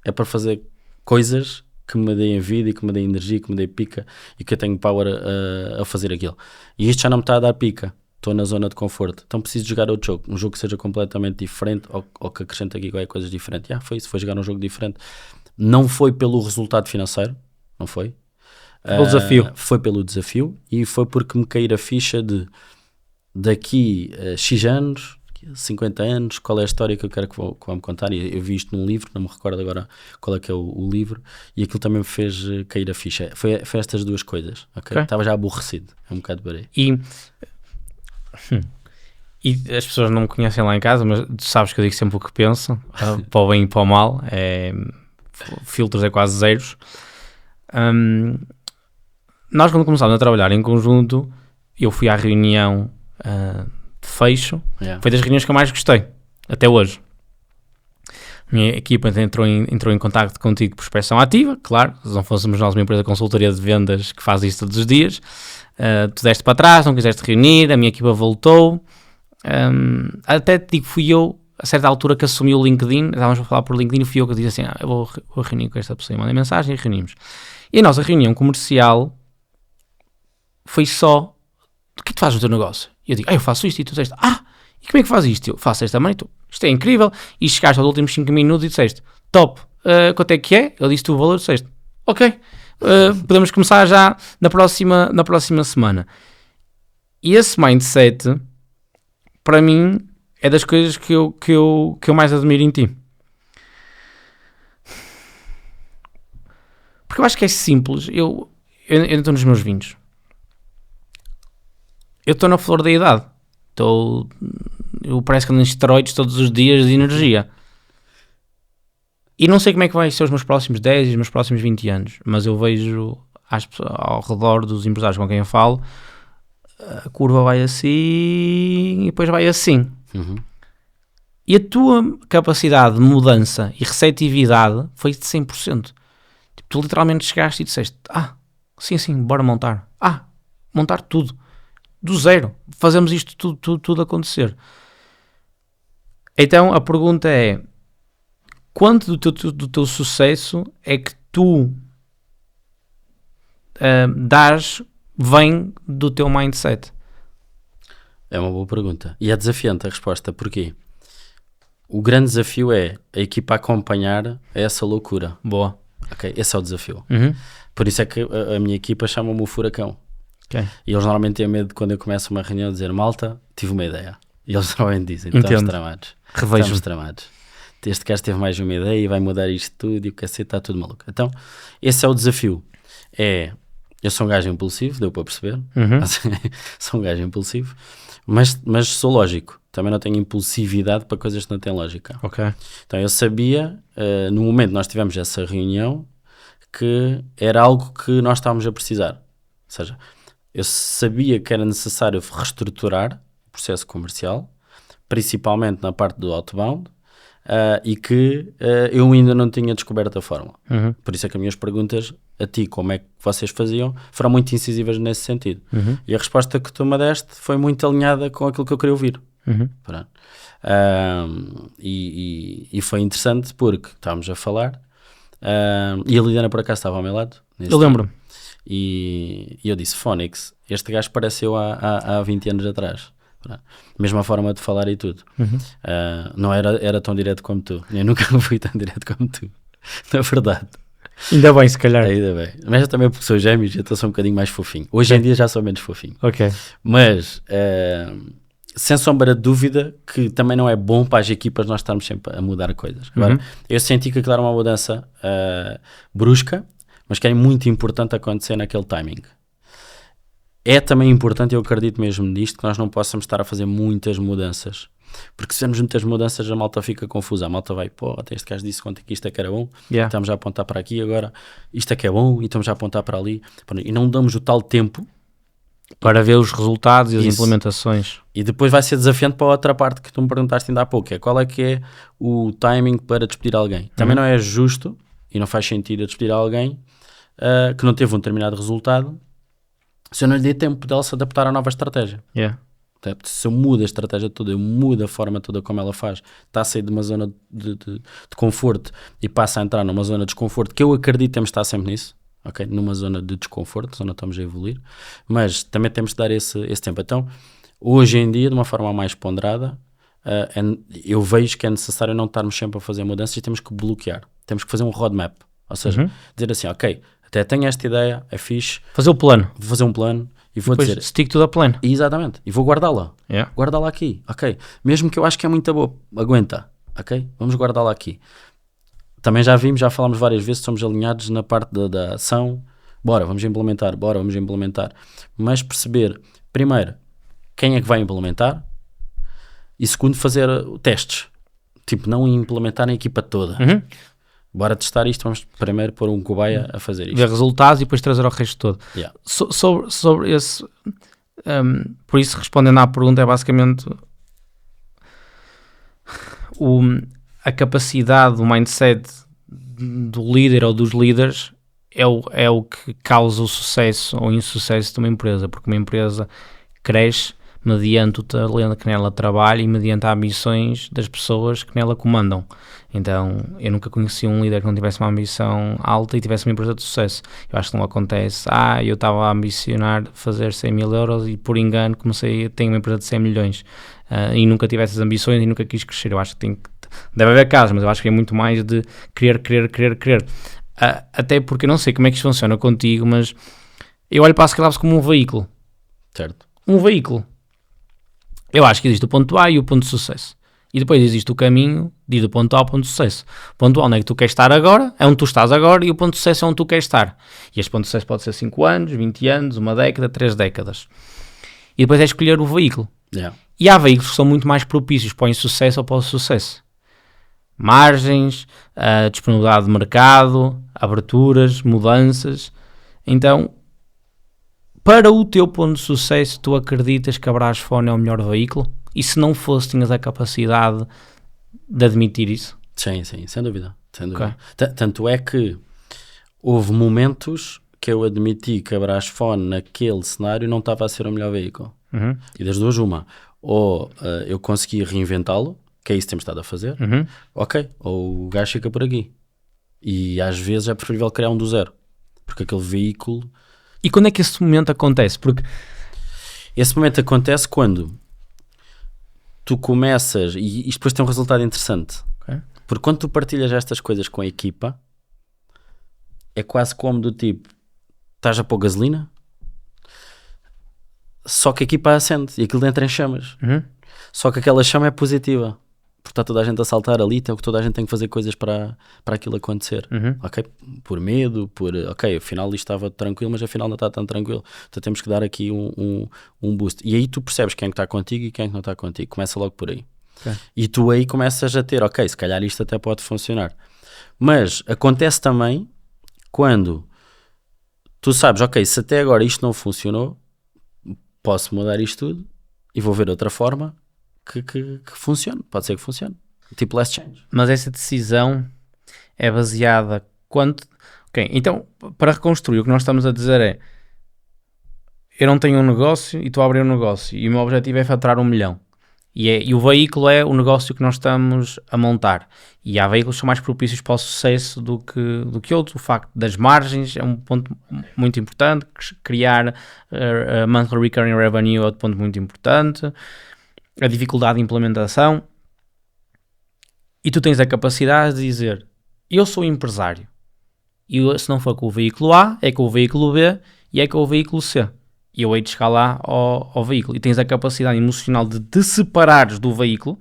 é para fazer coisas que me deem vida e que me deem energia, que me deem pica e que eu tenho power a fazer aquilo. E isto já não me está a dar pica. Estou na zona de conforto. Então preciso jogar outro jogo. Um jogo que seja completamente diferente ou que acrescente aqui qualquer coisa diferente. Foi isso, foi jogar um jogo diferente. Não foi pelo resultado financeiro, não foi. Pelo desafio. Foi pelo desafio e foi porque me cair a ficha de daqui a X anos, 50 anos, qual é a história que eu quero que vão-me contar, e eu vi isto num livro, não me recordo agora qual é que é o livro, e aquilo também me fez cair a ficha. Foi estas duas coisas, ok? Estava já aborrecido, é um bocado de barei. E as pessoas não me conhecem lá em casa, mas tu sabes que eu digo sempre o que penso, para o bem e para o mal, filtros é quase zeros. Nós, quando começámos a trabalhar em conjunto, eu fui à reunião de fecho, foi das reuniões que eu mais gostei, até hoje. A minha equipa entrou em contacto contigo por prospeção ativa, claro, se não fôssemos nós uma empresa de consultoria de vendas que faz isso todos os dias. Tu deste para trás, não quiseste reunir, a minha equipa voltou. Até te digo, fui eu, a certa altura, que assumi o LinkedIn, estávamos a falar por LinkedIn, fui eu que disse assim, eu vou reunir com esta pessoa, e mandei mensagem e reunimos. E a nossa reunião comercial foi só, o que tu fazes no teu negócio? E eu digo, eu faço isto, e tu disseste, e como é que fazes isto? Eu faço desta maneira, isto é incrível, e chegaste aos últimos 5 minutos e disseste, top, quanto é que é? Eu disse-te o valor, disseste, ok, podemos começar já na próxima semana. E esse mindset, para mim, é das coisas que eu mais admiro em ti. Porque eu acho que é simples. Eu estou nos meus 20. Eu estou na flor da idade. Eu parece que ando em esteroides todos os dias de energia. E não sei como é que vai ser os meus próximos 10 e os meus próximos 20 anos. Mas eu vejo ao redor dos empresários com quem eu falo, a curva vai assim e depois vai assim. E a tua capacidade de mudança e receptividade foi de 100%. Tipo, tu literalmente chegaste e disseste, sim, bora montar. Montar tudo. Do zero. Fazemos isto tudo acontecer. Então, a pergunta é, quanto do teu sucesso é que tu vem do teu mindset? É uma boa pergunta. E é desafiante a resposta. Porquê? O grande desafio é a equipa acompanhar essa loucura. Boa. Ok, esse é o desafio. Por isso é que a minha equipa chama-me o furacão. Okay. E eles normalmente têm medo de, quando eu começo uma reunião, dizer, malta, tive uma ideia. E eles normalmente dizem, estamos tramados. Estamos tramados. Este gajo teve mais uma ideia e vai mudar isto tudo e o cacete está tudo maluco. Então, esse é o desafio. Eu sou um gajo impulsivo, deu para perceber. Sou um gajo impulsivo, mas sou lógico. Também não tenho impulsividade para coisas que não têm lógica. Okay. Então eu sabia, no momento que nós tivemos essa reunião, que era algo que nós estávamos a precisar. Ou seja, eu sabia que era necessário reestruturar o processo comercial, principalmente na parte do outbound, e que eu ainda não tinha descoberto a fórmula. Por isso é que as minhas perguntas a ti, como é que vocês faziam, foram muito incisivas nesse sentido. E a resposta que tu me deste foi muito alinhada com aquilo que eu queria ouvir. E foi interessante porque estávamos a falar e a Liliana por acaso estava ao meu lado. Eu lembro-me. E eu disse, Fónix, este gajo pareceu há 20 anos atrás. Mesma forma de falar e tudo. Não era tão direto como tu. Eu nunca fui tão direto como tu, na verdade. Ainda bem, se calhar. Ainda bem. Mas eu também, porque sou gêmeos, eu estou um bocadinho mais fofinho. Hoje em dia já sou menos fofinho. Ok. Mas sem sombra de dúvida que também não é bom para as equipas nós estarmos sempre a mudar coisas. Agora, eu senti que aquilo era uma mudança brusca, mas que é muito importante acontecer naquele timing. É também importante, eu acredito mesmo nisto, que nós não possamos estar a fazer muitas mudanças. Porque se fizermos muitas mudanças, a malta fica confusa. A malta vai, até este gajo disse quanto é que isto é que era bom, estamos a apontar para aqui agora, isto é que é bom, e estamos a apontar para ali. E não damos o tal tempo para ver os resultados e as implementações. E depois vai ser desafiante para a outra parte que tu me perguntaste ainda há pouco, qual é que é o timing para despedir alguém. Também não é justo, e não faz sentido despedir alguém que não teve um determinado resultado, se eu não lhe dei tempo dela se adaptar à nova estratégia. Se eu mudo a estratégia toda, eu mudo a forma toda como ela faz, está a sair de uma zona de conforto e passa a entrar numa zona de desconforto, que eu acredito que temos de estar sempre nisso, numa zona de desconforto, zona estamos a evoluir, mas também temos de dar esse tempo. Então, hoje em dia, de uma forma mais ponderada, eu vejo que é necessário não estarmos sempre a fazer mudanças e temos que bloquear, temos que fazer um roadmap, ou seja, dizer assim, até tenho esta ideia, é fixe. Fazer o plano. Vou fazer um plano e vou depois dizer... stick to the plan. Exatamente. E vou guardá-la. Yeah. Guardá-la aqui, ok? Mesmo que eu acho que é muito boa, aguenta, ok? Vamos guardá-la aqui. Também já falámos várias vezes, somos alinhados na parte da ação. Bora, vamos implementar. Mas perceber, primeiro, quem é que vai implementar e segundo, fazer testes. Tipo, não implementar na equipa toda. Bora testar isto, vamos primeiro pôr um cobaia a fazer isto. Ver resultados e depois trazer ao resto todo. Yeah. Sobre esse... por isso, respondendo à pergunta, é basicamente a capacidade, o mindset do líder ou dos líderes é o que causa o sucesso ou insucesso de uma empresa, porque uma empresa cresce mediante o talento que nela trabalha e mediante as ambições das pessoas que nela comandam. Então, eu nunca conheci um líder que não tivesse uma ambição alta e tivesse uma empresa de sucesso. Eu acho que não acontece, eu estava a ambicionar fazer 100 mil euros e por engano tenho uma empresa de 100 milhões e nunca tive essas ambições e nunca quis crescer. Eu acho que deve haver casos, mas eu acho que é muito mais de querer. Até porque eu não sei como é que isto funciona contigo, mas eu olho para a Scale-Ups como um veículo. Certo. Um veículo. Eu acho que existe o ponto A e o ponto de sucesso. E depois existe o caminho de do ponto A ao ponto de sucesso. O ponto A onde é que tu queres estar agora, é onde tu estás agora, e o ponto de sucesso é onde tu queres estar. E este ponto de sucesso pode ser 5 anos, 20 anos, uma década, 3 décadas. E depois é escolher o veículo. Yeah. E há veículos que são muito mais propícios para o insucesso ou para o sucesso. Margens, disponibilidade de mercado, aberturas, mudanças. Então, para o teu ponto de sucesso, tu acreditas que a Brasfone é o melhor veículo? E se não fosse, tinhas a capacidade de admitir isso? Sim, sem dúvida. Okay. Tanto é que houve momentos que eu admiti que a Brasfone naquele cenário não estava a ser o melhor veículo. E das duas uma. Ou eu consegui reinventá-lo, que é isso que temos estado a fazer, ok, ou o gajo fica por aqui. E às vezes é preferível criar um do zero. Porque aquele veículo... E quando é que esse momento acontece? Porque esse momento acontece quando tu começas, e isto depois tem um resultado interessante, okay. Porque quando tu partilhas estas coisas com a equipa, é quase como do tipo, estás a pôr gasolina, só que a equipa acende e aquilo entra em chamas. Só que aquela chama é positiva. Porque está toda a gente a saltar ali, então toda a gente tem que fazer coisas para aquilo acontecer, ok? Por medo, ok, afinal isto estava tranquilo, mas afinal não está tão tranquilo, então temos que dar aqui um boost, e aí tu percebes quem é que está contigo e quem é que não está contigo, começa logo por aí, okay. E tu aí começas a ter, ok, se calhar isto até pode funcionar, mas acontece também quando tu sabes, ok, se até agora isto não funcionou, posso mudar isto tudo e vou ver outra forma que funcione, pode ser que funcione, tipo last change. Mas essa decisão é baseada ok, então para reconstruir o que nós estamos a dizer é, eu não tenho um negócio e estou a abrir um negócio e o meu objetivo é faturar 1 milhão e o veículo é o negócio que nós estamos a montar, e há veículos que são mais propícios para o sucesso do que outros. O facto das margens é um ponto muito importante, criar monthly recurring revenue é outro ponto muito importante, a dificuldade de implementação, e tu tens a capacidade de dizer, eu sou empresário, e se não for com o veículo A, é com o veículo B e é com o veículo C, e eu hei de chegar lá ao veículo, e tens a capacidade emocional de te separares do veículo,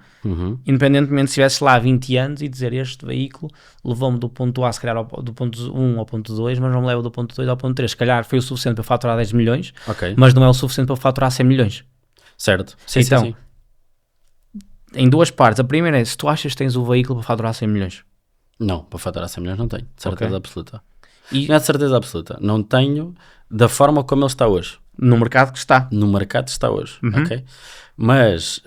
independentemente se estivesse lá há 20 anos e dizer, este veículo levou-me do ponto A, se calhar do ponto 1 ao ponto 2, mas não me leva do ponto 2 ao ponto 3, se calhar foi o suficiente para faturar 10 milhões, okay. Mas não é o suficiente para faturar 100 milhões. Certo. Sim, então, sim. Em duas partes. A primeira é, se tu achas que tens o veículo para faturar 100 milhões. Não, para faturar 100 milhões não tenho. De certeza absoluta. E... Não é de certeza absoluta. Não tenho da forma como ele está hoje. No mercado que está. No mercado que está hoje, ok? Mas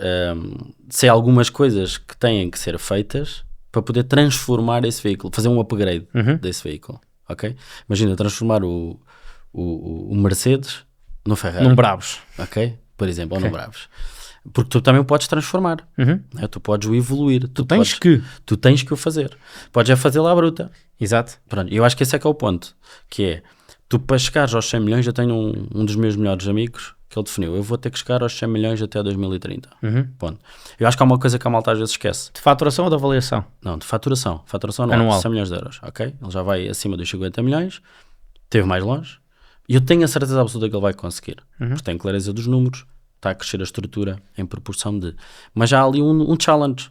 sei algumas coisas que têm que ser feitas para poder transformar esse veículo, fazer um upgrade desse veículo, ok? Imagina, transformar o Mercedes no Ferrari. Num Bravos. Ok? Por exemplo, ou num Bravos. Porque tu também o podes transformar, né? Tu podes o evoluir, tu tens que o fazer, podes fazê-lo à bruta. Exato. Pronto, eu acho que esse é que é o ponto, que é, tu para chegares aos 100 milhões, eu tenho um dos meus melhores amigos que ele definiu, eu vou ter que chegar aos 100 milhões até 2030. Ponto. Eu acho que há uma coisa que a malta às vezes esquece. De faturação ou de avaliação? Não, de faturação não, anual. 100 milhões de euros, ok? Ele já vai acima dos 50 milhões, esteve mais longe, E eu tenho a certeza absoluta que ele vai conseguir. Porque tem clareza dos números, está a crescer a estrutura em proporção de... Mas já há ali um challenge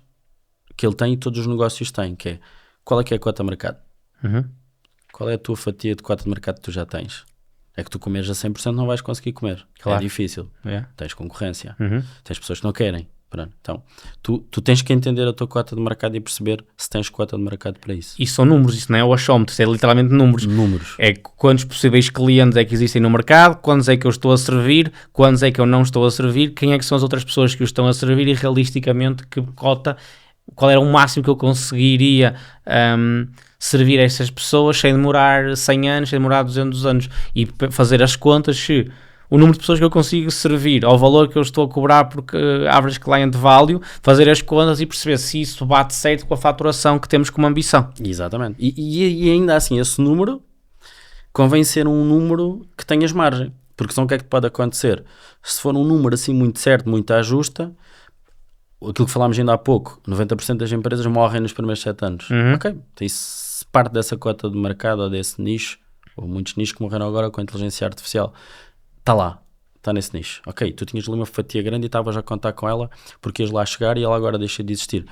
que ele tem e todos os negócios têm, que é, qual é que é a cota de mercado? Qual é a tua fatia de cota de mercado que tu já tens? É que tu comeres a 100% não vais conseguir comer. Claro. É difícil. Yeah. Tens concorrência. Tens pessoas que não querem. Pronto. Então, tu tens que entender a tua cota de mercado e perceber se tens cota de mercado para isso. Isso são números, isso não é o achómetro, isso é literalmente números. É quantos possíveis clientes é que existem no mercado, quantos é que eu estou a servir, quantos é que eu não estou a servir, quem é que são as outras pessoas que o estão a servir e realisticamente que cota, qual era o máximo que eu conseguiria servir a essas pessoas sem demorar 100 anos, sem demorar 200 anos e fazer as contas se o número de pessoas que eu consigo servir ao valor que eu estou a cobrar porque average client value, fazer as contas e perceber se isso bate certo com a faturação que temos como ambição. Exatamente. E ainda assim, esse número convém ser um número que tenhas margem. Porque senão o que é que pode acontecer? Se for um número assim muito certo, muito à justa, aquilo que falámos ainda há pouco, 90% das empresas morrem nos primeiros 7 anos. Ok, então isso parte dessa cota de mercado ou desse nicho, ou muitos nichos que morreram agora com a inteligência artificial, está lá, está nesse nicho. Ok, tu tinhas ali uma fatia grande e estavas a contar com ela porque ias lá chegar e ela agora deixa de existir.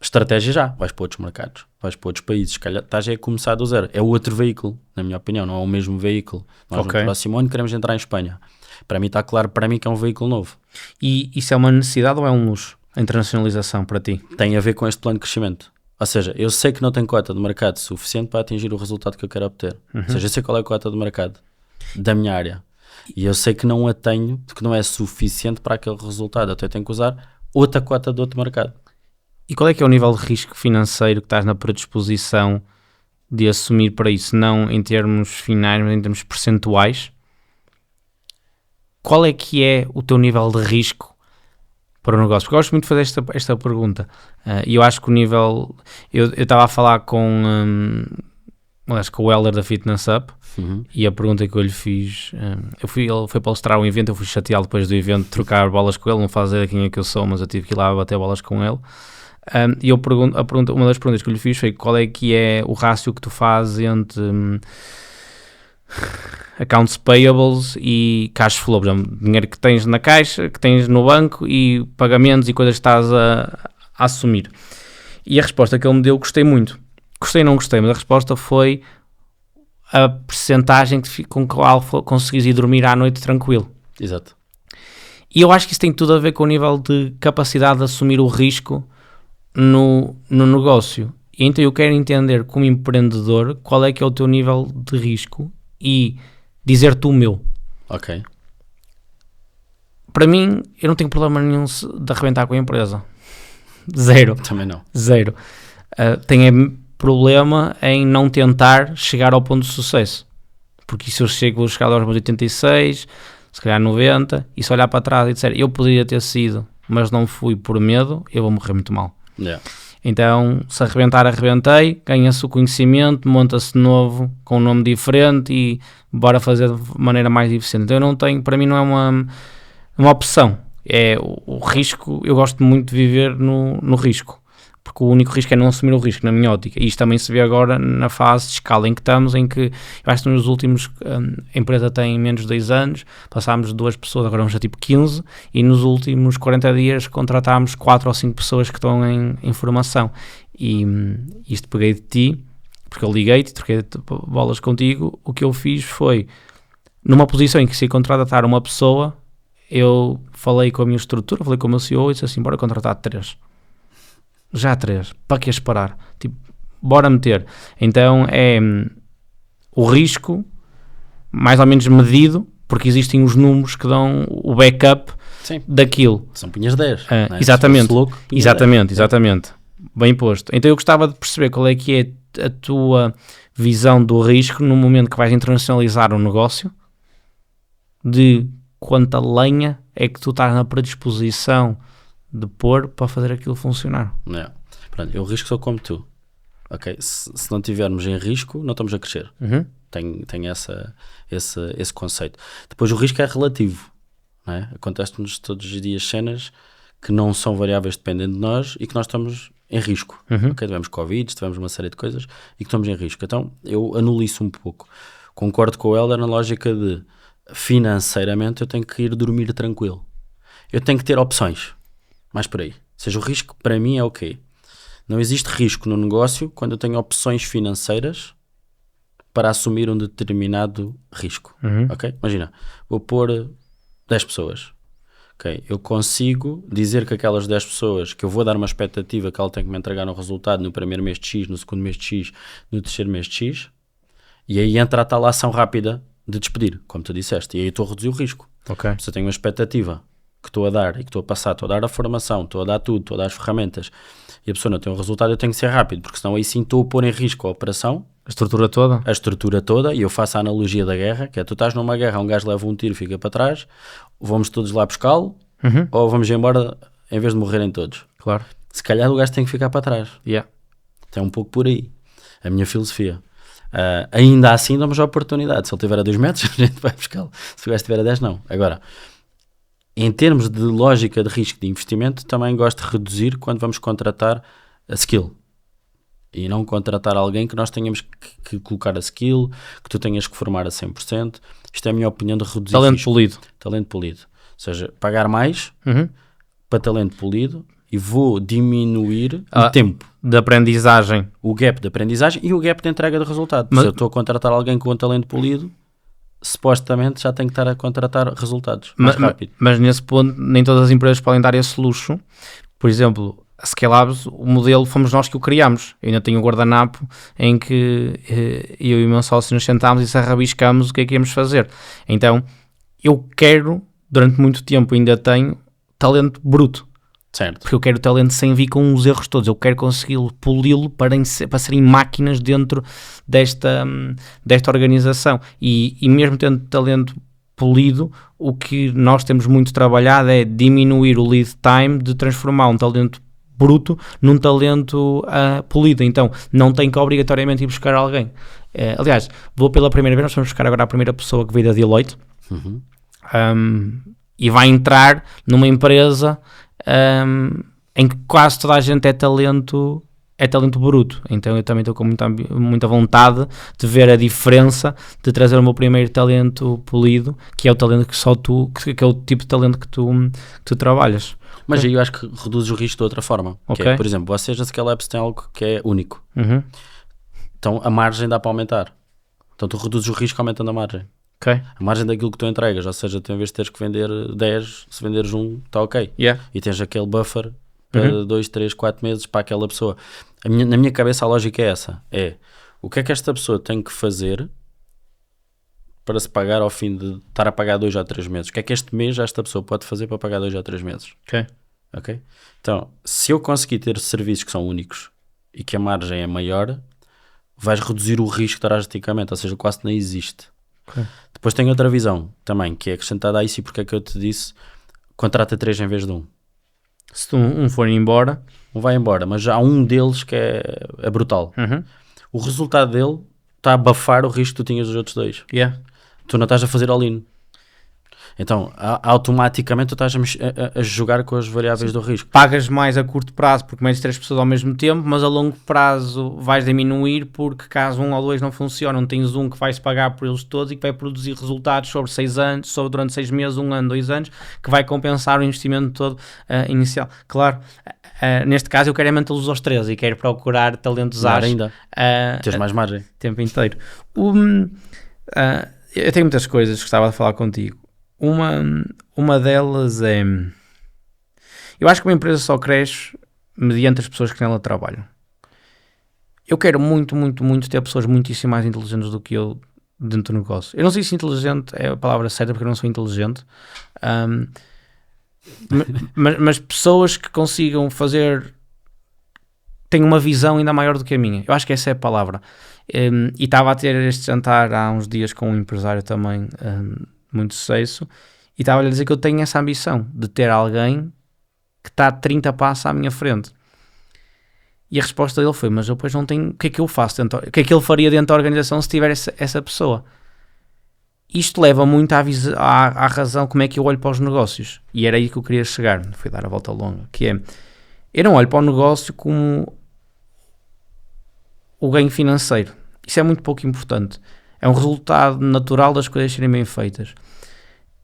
Estratégia já, vais para outros mercados, vais para outros países, calhar estás a começar do zero. É outro veículo, na minha opinião, não é o mesmo veículo. Nós no próximo ano queremos entrar em Espanha. Para mim está claro, para mim que é um veículo novo. E isso é uma necessidade ou é um luxo? A internacionalização para ti? Tem a ver com este plano de crescimento. Ou seja, eu sei que não tenho cota de mercado suficiente para atingir o resultado que eu quero obter. Ou seja, eu sei qual é a cota de mercado da minha área. E eu sei que não a tenho, porque não é suficiente para aquele resultado. Então eu tenho que usar outra cota de outro mercado. E qual é que é o nível de risco financeiro que estás na predisposição de assumir para isso? Não em termos finais, mas em termos percentuais. Qual é que é o teu nível de risco para o negócio? Porque eu gosto muito de fazer esta pergunta. E eu acho que o nível... Eu estava a falar com o Heller da Fitness Up. E a pergunta que eu lhe fiz, ele foi palestrar um evento, eu fui chateado depois do evento, trocar bolas com ele, não faz ideia quem é que eu sou, mas eu tive que ir lá bater bolas com ele. E uma das perguntas que eu lhe fiz foi qual é que é o rácio que tu fazes entre accounts payables e cash flow, por exemplo, dinheiro que tens na caixa, que tens no banco e pagamentos e coisas que estás a assumir. E a resposta que ele me deu, gostei muito. Gostei, não gostei, mas a resposta foi a percentagem com que qual conseguis ir dormir à noite tranquilo. Exato. E eu acho que isso tem tudo a ver com o nível de capacidade de assumir o risco no negócio. E então eu quero entender como empreendedor qual é que é o teu nível de risco e dizer-te o meu. Ok. Para mim, eu não tenho problema nenhum de arrebentar com a empresa. Zero. Também não. Zero. Tenho problema em não tentar chegar ao ponto de sucesso. Porque se eu vou chegar aos meus 86, se calhar 90, e se olhar para trás e disser eu poderia ter sido, mas não fui por medo, eu vou morrer muito mal. Yeah. Então, se arrebentar, arrebentei, ganha-se o conhecimento, monta-se de novo com um nome diferente e bora fazer de maneira mais eficiente. Então eu não tenho, para mim não é uma opção. É o risco, eu gosto muito de viver no risco. Porque o único risco é não assumir o risco, na minha ótica. E isto também se vê agora na fase de escala em que estamos, em que eu acho que nos últimos, a empresa tem menos de 10 anos, passámos de 2 pessoas, agora vamos a tipo 15, e nos últimos 40 dias contratámos 4 ou 5 pessoas que estão em formação. E isto peguei de ti, porque eu liguei-te, troquei bolas contigo, o que eu fiz foi, numa posição em que se ia contratar uma pessoa, eu falei com a minha estrutura, falei com o meu CEO e disse assim, bora contratar 3. Já 3, para que esperar? Tipo, bora meter. Então é o risco mais ou menos medido, porque existem os números que dão o backup. Sim. Daquilo. São punhas 10. Não é? Exatamente. Louco, exatamente. Bem posto. Então eu gostava de perceber qual é que é a tua visão do risco no momento que vais internacionalizar um negócio, de quanta lenha é que tu estás na predisposição de pôr para fazer aquilo funcionar. Yeah. Pronto, eu risco sou como tu. Okay? Se não tivermos em risco, não estamos a crescer. Tem esse conceito. Depois o risco é relativo. Não é? Acontece-nos todos os dias cenas que não são variáveis dependendo de nós e que nós estamos em risco. Okay? Tivemos Covid, tivemos uma série de coisas e que estamos em risco. Então eu anulo isso um pouco. Concordo com o Helder na lógica de, financeiramente, eu tenho que ir dormir tranquilo. Eu tenho que ter opções, mais por aí. Ou seja, o risco para mim é o quê? Não existe risco no negócio quando eu tenho opções financeiras para assumir um determinado risco. Ok? Imagina, vou pôr 10 pessoas. Okay. Eu consigo dizer que aquelas 10 pessoas, que eu vou dar uma expectativa que ela tem que me entregar um resultado no primeiro mês de X, no segundo mês de X, no terceiro mês de X, e aí entra a tal ação rápida de despedir, como tu disseste, e aí estou a reduzir o risco. Ok. Se eu tenho uma expectativa que estou a dar e que estou a passar, estou a dar a formação, estou a dar tudo, estou a dar as ferramentas, e a pessoa não tem um resultado, eu tenho que ser rápido, porque senão aí sim estou a pôr em risco a operação, A estrutura toda, e eu faço a analogia da guerra, que é, tu estás numa guerra, um gajo leva um tiro e fica para trás, vamos todos lá buscá-lo, ou vamos embora em vez de morrerem todos. Claro. Se calhar o gajo tem que ficar para trás. Yeah. É um pouco por aí a minha filosofia. Ainda assim damos a oportunidade. Se ele tiver a 2 metros, a gente vai buscá-lo. Se o gajo tiver a 10, não. Agora, em termos de lógica de risco de investimento, também gosto de reduzir quando vamos contratar a skill. E não contratar alguém que nós tenhamos que colocar a skill, que tu tenhas que formar a 100%. Isto é a minha opinião de reduzir Talento risco. polido. Talento polido. Ou seja, pagar mais para talento polido e vou diminuir o tempo de aprendizagem. O gap de aprendizagem e o gap de entrega de resultado. Se eu estou a contratar alguém com um talento polido, supostamente já tenho que estar a contratar resultados mais rápido. Mas nesse ponto, nem todas as empresas podem dar esse luxo. Por exemplo, a Scalabs, o modelo fomos nós que o criámos. Eu ainda tenho o guardanapo em que eu e o meu sócio nos sentámos e se rabiscámos o que é que íamos fazer. Então, eu quero, durante muito tempo ainda tenho, talento bruto. Certo. Porque eu quero talento sem vir com os erros todos. Eu quero consegui-lo, poli-lo para serem máquinas dentro desta organização. E mesmo tendo talento polido, o que nós temos muito trabalhado é diminuir o lead time de transformar um talento bruto num talento polido. Então, não tem que obrigatoriamente ir buscar alguém. Aliás, vou pela primeira vez, nós vamos buscar agora a primeira pessoa que veio da Deloitte e vai entrar numa empresa em que quase toda a gente é talento bruto. Então eu também estou com muita vontade de ver a diferença de trazer o meu primeiro talento polido, que é o talento que só tu, que é o tipo de talento que tu trabalhas. Mas aí eu acho que reduzes o risco de outra forma. Que é, por exemplo, vocês a Scalabs têm algo que é único. Então a margem dá para aumentar. Então tu reduzes o risco aumentando a margem. Okay. A margem daquilo que tu entregas, ou seja, tu em vez de teres que vender 10, se venderes um, está ok. E tens aquele buffer para 2, 3, 4 meses para aquela pessoa. Na minha cabeça a lógica é essa, o que é que esta pessoa tem que fazer para se pagar ao fim de estar a pagar 2 ou 3 meses? O que é que este mês esta pessoa pode fazer para pagar 2 ou 3 meses? Ok? Então, se eu conseguir ter serviços que são únicos e que a margem é maior, vais reduzir o risco drasticamente, ou seja, quase não existe. Depois tem outra visão também, que é acrescentada a isso, e porque é que eu te disse contrata 3 em vez de 1. Se um for embora, um vai embora, mas já há um deles que é brutal. O resultado dele está a abafar o risco que tu tinhas dos outros 2. Tu não estás a fazer all-in. Então, automaticamente tu estás a jogar com as variáveis do risco. Pagas mais a curto prazo porque metes 3 pessoas ao mesmo tempo, mas a longo prazo vais diminuir porque caso 1 ou 2 não funcionam, tens um que vai-se pagar por eles todos e que vai produzir resultados sobre 6 anos, sobre durante 6 meses, 1 ano, 2 anos, que vai compensar o investimento todo inicial. Claro, neste caso eu quero mantê-los aos 13 e quero procurar talentos ainda. Tens mais margem. O tempo inteiro. Eu tenho muitas coisas que gostava de falar contigo. Uma delas é... Eu acho que uma empresa só cresce mediante as pessoas que nela trabalham. Eu quero muito, muito, muito ter pessoas muitíssimo mais inteligentes do que eu dentro do negócio. Eu não sei se inteligente é a palavra certa, porque eu não sou inteligente. Mas pessoas que consigam fazer... têm uma visão ainda maior do que a minha. Eu acho que essa é a palavra. E estava a ter este jantar há uns dias com um empresário também... muito sucesso, e estava-lhe a dizer que eu tenho essa ambição de ter alguém que está a 30 passos à minha frente. E a resposta dele foi, mas eu depois não tenho, o que é que eu faço dentro, o que é que ele faria dentro da organização se tiver essa pessoa? Isto leva muito à razão como é que eu olho para os negócios, e era aí que eu queria chegar, fui dar a volta longa, que é, eu não olho para o negócio como o ganho financeiro, isso é muito pouco importante. É um resultado natural das coisas serem bem feitas.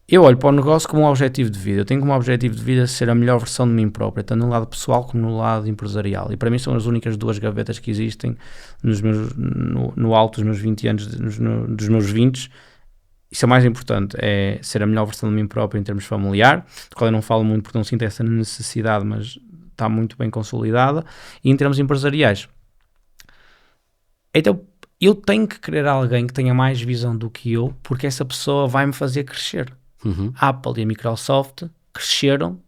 Eu olho para o negócio como um objetivo de vida. Eu tenho como objetivo de vida ser a melhor versão de mim própria, tanto no lado pessoal como no lado empresarial. E para mim são as únicas duas gavetas que existem no alto dos meus 20 anos, dos meus 20. Isso é o mais importante, é ser a melhor versão de mim próprio em termos familiar, do qual eu não falo muito porque não sinto essa necessidade, mas está muito bem consolidada. E em termos empresariais. Então, eu tenho que querer alguém que tenha mais visão do que eu, porque essa pessoa vai me fazer crescer. A Apple e a Microsoft cresceram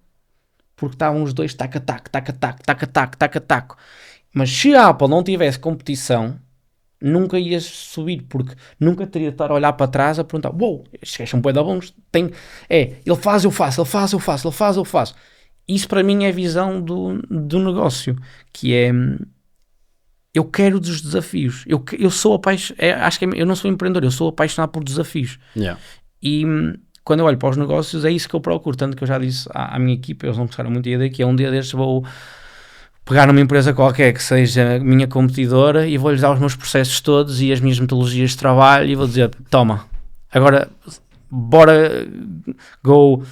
porque estavam os dois tac-a-tac. Mas se a Apple não tivesse competição, nunca ia subir, porque nunca teria de estar a olhar para trás a perguntar: uou, estes gajos são bué da bons. Ele faz, eu faço, ele faz, eu faço, ele faz, eu faço. Isso para mim é a visão do negócio, que é... Eu quero dos desafios. Eu sou apaixonado... Acho que eu não sou empreendedor, eu sou apaixonado por desafios. E... quando eu olho para os negócios, é isso que eu procuro. Tanto que eu já disse à minha equipa, eles não gostaram muito da ideia, que um dia destes vou pegar numa empresa qualquer que seja minha competidora e vou-lhes dar os meus processos todos e as minhas metodologias de trabalho e vou dizer: toma, agora bora go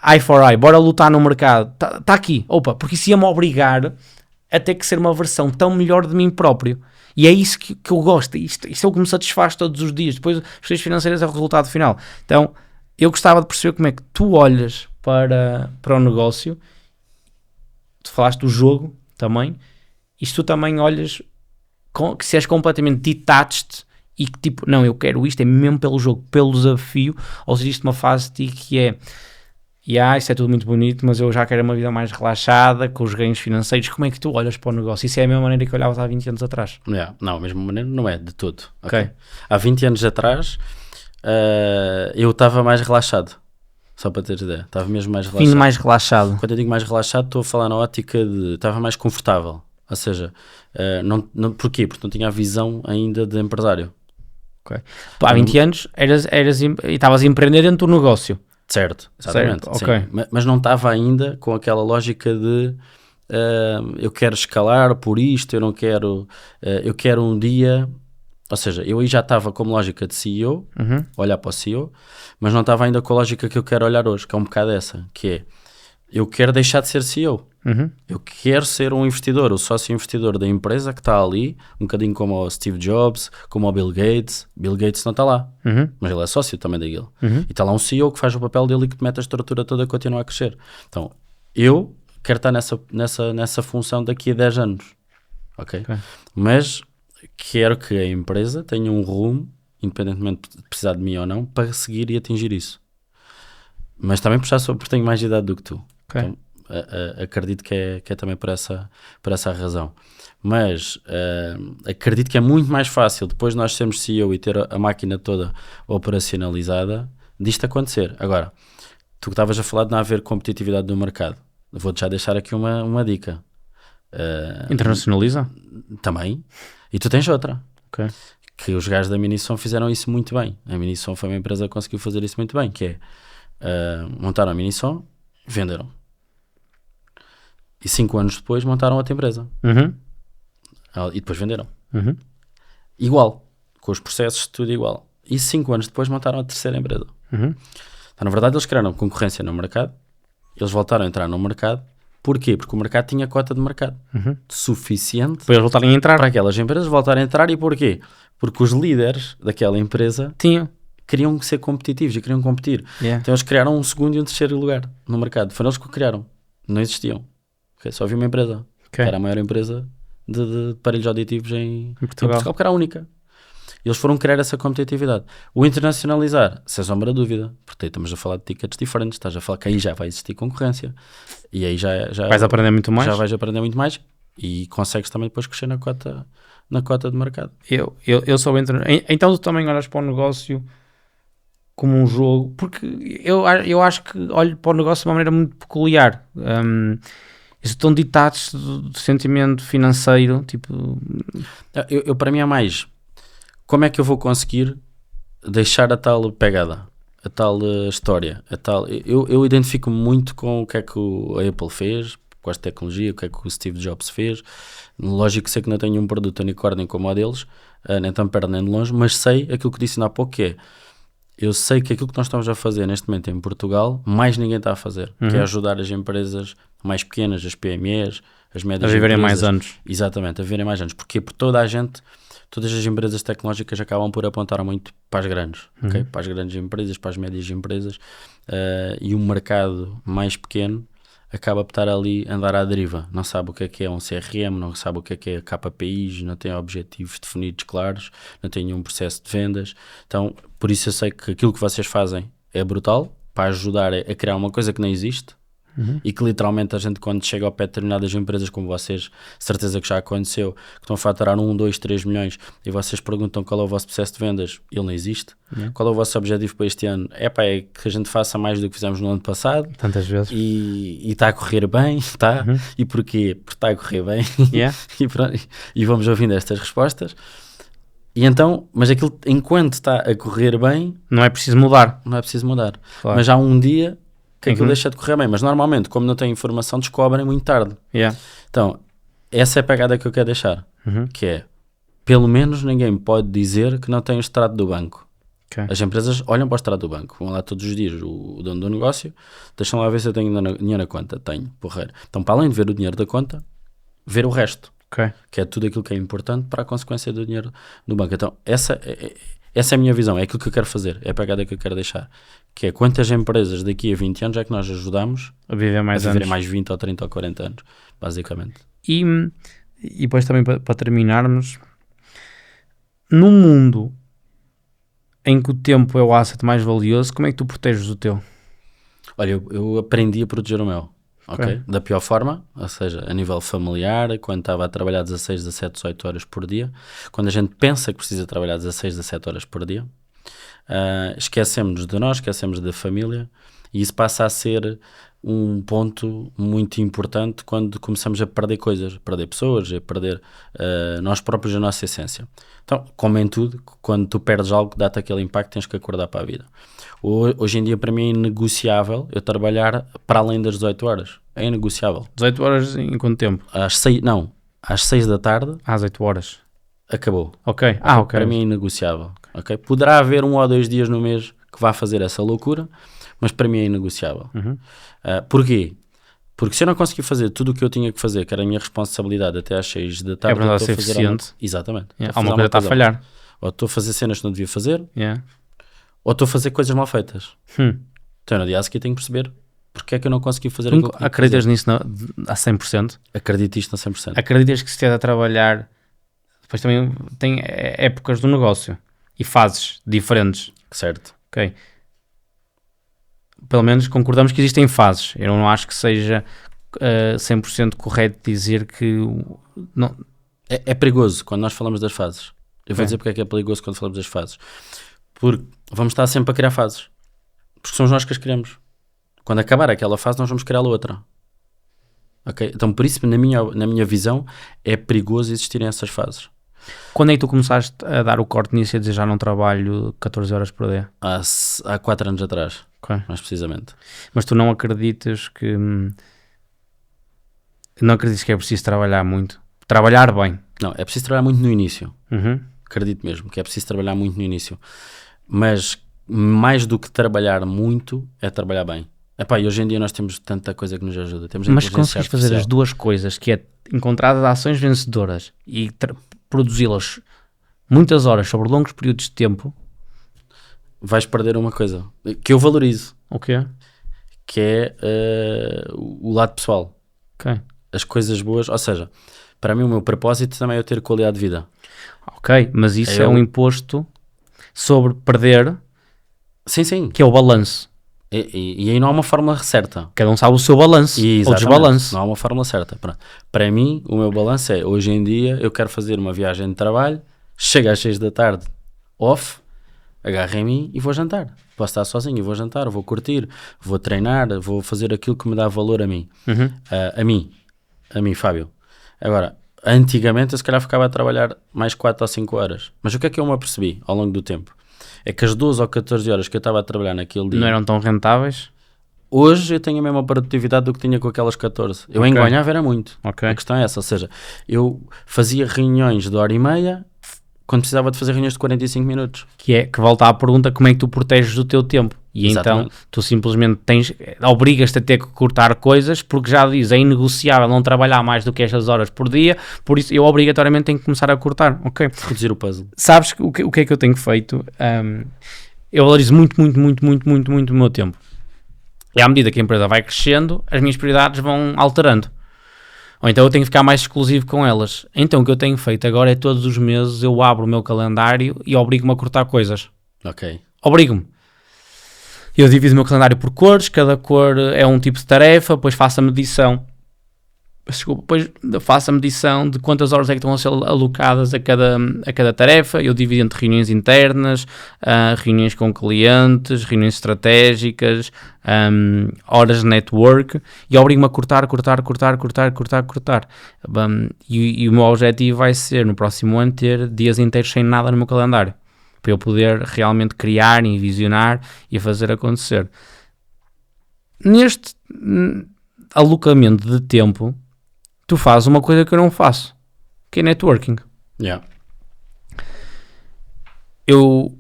eye for eye, bora lutar no mercado. Tá aqui, porque isso ia-me obrigar a ter que ser uma versão tão melhor de mim próprio. E é isso que eu gosto, isto é o que me satisfaz todos os dias. Depois, as questões financeiras é o resultado final. Então, eu gostava de perceber como é que tu olhas para o negócio. Tu falaste do jogo também. E se tu também olhas que se és completamente detached e que tipo, não, eu quero isto, é mesmo pelo jogo, pelo desafio, ou se existe uma fase de ti que é isso é tudo muito bonito, mas eu já quero uma vida mais relaxada, com os ganhos financeiros. Como é que tu olhas para o negócio? Isso é a mesma maneira que olhavas há 20 anos atrás? Não, a mesma maneira não é de todo. Okay. Há 20 anos atrás... eu estava mais relaxado, só para teres ideia, estava mesmo mais relaxado. Mais relaxado. Quando eu digo mais relaxado, estou a falar na ótica de estava mais confortável, ou seja, porquê? Porque não tinha a visão ainda de empresário. Há 20 anos estavas a empreender dentro do negócio. Certo, exatamente. Certo, mas não estava ainda com aquela lógica de eu quero escalar por isto, eu não quero, eu quero um dia... Ou seja, eu aí já estava como lógica de CEO, olhar para o CEO, mas não estava ainda com a lógica que eu quero olhar hoje, que é um bocado essa, que é, eu quero deixar de ser CEO. Eu quero ser um investidor, o sócio investidor da empresa que está ali, um bocadinho como o Steve Jobs, como o Bill Gates. Bill Gates não está lá, mas ele é sócio também daquilo. E está lá um CEO que faz o papel dele e que te mete a estrutura toda a continuar a crescer. Então, eu quero estar nessa função daqui a 10 anos. Ok? Mas... quero que a empresa tenha um rumo, independentemente de precisar de mim ou não, para seguir e atingir isso. Mas também porque tenho mais idade do que tu. Então, acredito que é também por essa razão. Mas acredito que é muito mais fácil, depois de nós sermos CEO e ter a máquina toda operacionalizada, disto acontecer. Agora, tu que estavas a falar de não haver competitividade no mercado, vou-te já deixar aqui uma dica. Internacionaliza? Também. E tu tens outra, que os gajos da Minisom fizeram isso muito bem. A Minisom foi uma empresa que conseguiu fazer isso muito bem, que é montaram a Minisom, venderam. E 5 anos depois montaram outra empresa. E depois venderam. Igual, com os processos tudo igual. E 5 anos depois montaram a terceira empresa. Então, na verdade, eles criaram concorrência no mercado, eles voltaram a entrar no mercado. Porquê? Porque o mercado tinha cota de mercado suficiente para eles voltarem a entrar. Para aquelas empresas voltarem a entrar. E porquê? Porque os líderes daquela empresa queriam ser competitivos e queriam competir. Então eles criaram um segundo e um terceiro lugar no mercado. Foram eles que o criaram. Não existiam. Só havia uma empresa. Que era a maior empresa de aparelhos auditivos em Portugal, porque era a única. E eles foram criar essa competitividade. O internacionalizar, sem sombra de dúvida, porque aí estamos a falar de tickets diferentes, estás a falar que aí já vai existir concorrência. E aí já vais aprender muito mais. Já vais aprender muito mais e consegues também depois crescer na cota de mercado. Eu sou então tu também olhas para o negócio como um jogo, porque eu acho que olho para o negócio de uma maneira muito peculiar. Estão ditados do sentimento financeiro, tipo... Eu para mim é mais... Como é que eu vou conseguir deixar a tal pegada, a tal história, a tal... Eu identifico-me muito com o que é que a Apple fez, gosto de tecnologia, o que é que o Steve Jobs fez. Lógico que sei que não tenho um produto unicórnio como o deles, nem tão perto nem de longe, mas sei aquilo que disse há pouco, que é, eu sei que aquilo que nós estamos a fazer neste momento em Portugal, mais ninguém está a fazer, que é ajudar as empresas mais pequenas, as PMEs, as médias A viverem empresas, mais anos. Exatamente, a viverem mais anos. Porque toda a gente, todas as empresas tecnológicas acabam por apontar muito para as grandes, ok? Para as grandes empresas, para as médias empresas, e o mercado mais pequeno acaba por estar ali a andar à deriva. Não sabe o que é um CRM, não sabe o que é KPIs, não tem objetivos definidos claros, não tem nenhum processo de vendas. Então, por isso eu sei que aquilo que vocês fazem é brutal, para ajudar a criar uma coisa que não existe, e que literalmente a gente, quando chega ao pé de determinadas empresas como vocês, certeza que já aconteceu, que estão a faturar 1, 2, 3 milhões e vocês perguntam qual é o vosso processo de vendas, ele não existe. Qual é o vosso objetivo para este ano? É que a gente faça mais do que fizemos no ano passado. Tantas vezes. E está a correr bem, está. E porquê? Porque está a correr bem. e, pronto, e vamos ouvindo estas respostas. E então, mas aquilo, enquanto está a correr bem, não é preciso mudar. Não é preciso mudar. Claro. Mas há um dia que aquilo deixa de correr bem, mas normalmente, como não tem informação, descobrem muito tarde. Então, essa é a pegada que eu quero deixar, que é, pelo menos ninguém pode dizer que não tem o extrato do banco. As empresas olham para o extrato do banco, vão lá todos os dias, o dono do negócio, deixam lá ver se eu tenho dinheiro na conta. Tenho, porreiro. Então, para além de ver o dinheiro da conta, ver o resto, que é tudo aquilo que é importante para a consequência do dinheiro no banco. Então, essa é a minha visão, é aquilo que eu quero fazer, é a pegada que eu quero deixar, que é quantas empresas daqui a 20 anos é que nós ajudamos a viver mais anos. Mais 20 ou 30 ou 40 anos, basicamente. E depois também para terminarmos, num mundo em que o tempo é o asset mais valioso, como é que tu proteges o teu? Olha, eu aprendi a proteger o meu, ok? Da pior forma, ou seja, a nível familiar, quando estava a trabalhar 16, 17, 18 horas por dia, quando a gente pensa que precisa trabalhar 16, 17 horas por dia, esquecemos de nós, esquecemos da família, e isso passa a ser um ponto muito importante quando começamos a perder coisas, perder pessoas, a perder nós próprios a nossa essência. Então, como em tudo, quando tu perdes algo que dá-te aquele impacto, tens que acordar para a vida. Hoje em dia, para mim, é inegociável eu trabalhar para além das 18 horas. É inegociável. 18 horas em quanto tempo? Às 6 da tarde. Às 8 horas. Acabou. Ok. Para mim é inegociável. Okay? Poderá haver 1 ou 2 dias no mês que vá fazer essa loucura, mas para mim é inegociável. Porquê? Porque se eu não conseguir fazer tudo o que eu tinha que fazer, que era a minha responsabilidade até às 6 da tarde, é para ser eficiente. Exatamente. Há uma coisa que está a falhar. Ou estou a fazer cenas que não devia fazer, ou estou a fazer coisas mal feitas. Então no dia a seguir tenho que perceber porque é que eu não consegui fazer aquilo que acreditas nisso a 100%? Acredito isto a 100%. Acreditas que se estiver a trabalhar, depois também tem épocas do negócio e fases diferentes. Certo. Ok. Pelo menos concordamos que existem fases. Eu não acho que seja 100% correto dizer que... Não. É perigoso quando nós falamos das fases. Eu vou dizer porque é perigoso quando falamos das fases. Porque vamos estar sempre a criar fases. Porque somos nós que as criamos. Quando acabar aquela fase, nós vamos criar outra. Okay? Então, por isso, na minha visão, é perigoso existirem essas fases. Quando é que tu começaste a dar o corte nisso e a dizer já não trabalho 14 horas por dia? Há 4 anos atrás, mais precisamente. Mas tu não acreditas que... Não acreditas que é preciso trabalhar muito? Trabalhar bem? Não, é preciso trabalhar muito no início. Acredito mesmo que é preciso trabalhar muito no início. Mas mais do que trabalhar muito, é trabalhar bem. E hoje em dia nós temos tanta coisa que nos ajuda. Mas consegues fazer as duas coisas, que é encontrar as ações vencedoras e produzi-las muitas horas sobre longos períodos de tempo, vais perder uma coisa que eu valorizo. O quê? Que é o lado pessoal. As coisas boas, ou seja, para mim o meu propósito também é eu ter qualidade de vida. Ok, mas isso é um imposto sobre perder, sim. Que é o balanço. E aí não há uma fórmula certa. Cada um sabe o seu balanço ou desbalanço. Não há uma fórmula certa. Para mim, o meu balanço é, hoje em dia, eu quero fazer uma viagem de trabalho, chego às 6 da tarde, off, agarro em mim e vou jantar. Posso estar sozinho e vou jantar, vou curtir, vou treinar, vou fazer aquilo que me dá valor a mim. A mim, Fábio. Agora, antigamente eu se calhar ficava a trabalhar mais 4 ou 5 horas. Mas o que é que eu me apercebi ao longo do tempo? É que as 12 ou 14 horas que eu estava a trabalhar naquele dia... Não eram tão rentáveis? hoje eu tenho a mesma produtividade do que tinha com aquelas 14. Eu Ok. em ganhava era muito. Ok. A questão é essa, ou seja, eu fazia reuniões de hora e meia quando precisava de fazer reuniões de 45 minutos. Que volta à pergunta, como é que tu proteges o teu tempo? E Exatamente. então tu simplesmente obrigas-te a ter que cortar coisas, porque já diz, é inegociável não trabalhar mais do que estas horas por dia, por isso eu obrigatoriamente tenho que começar a cortar, ok? Reduzir o puzzle. Sabes o que é que eu tenho feito? Eu valorizo muito o meu tempo. E à medida que a empresa vai crescendo, as minhas prioridades vão alterando. Ou então eu tenho que ficar mais exclusivo com elas. Então o que eu tenho feito agora é todos os meses eu abro o meu calendário e obrigo-me a cortar coisas. Ok. Obrigo-me. Eu divido o meu calendário por cores, cada cor é um tipo de tarefa, depois faço a medição. Depois faço a medição de quantas horas é que estão a ser alocadas a cada tarefa. Eu divido entre reuniões internas, reuniões com clientes, reuniões estratégicas, horas de network, e obrigo-me a cortar. E o meu objetivo vai ser, no próximo ano, ter dias inteiros sem nada no meu calendário, para eu poder realmente criar e visionar e fazer acontecer. Neste alocamento de tempo, tu fazes uma coisa que eu não faço, que é networking. Yeah. Eu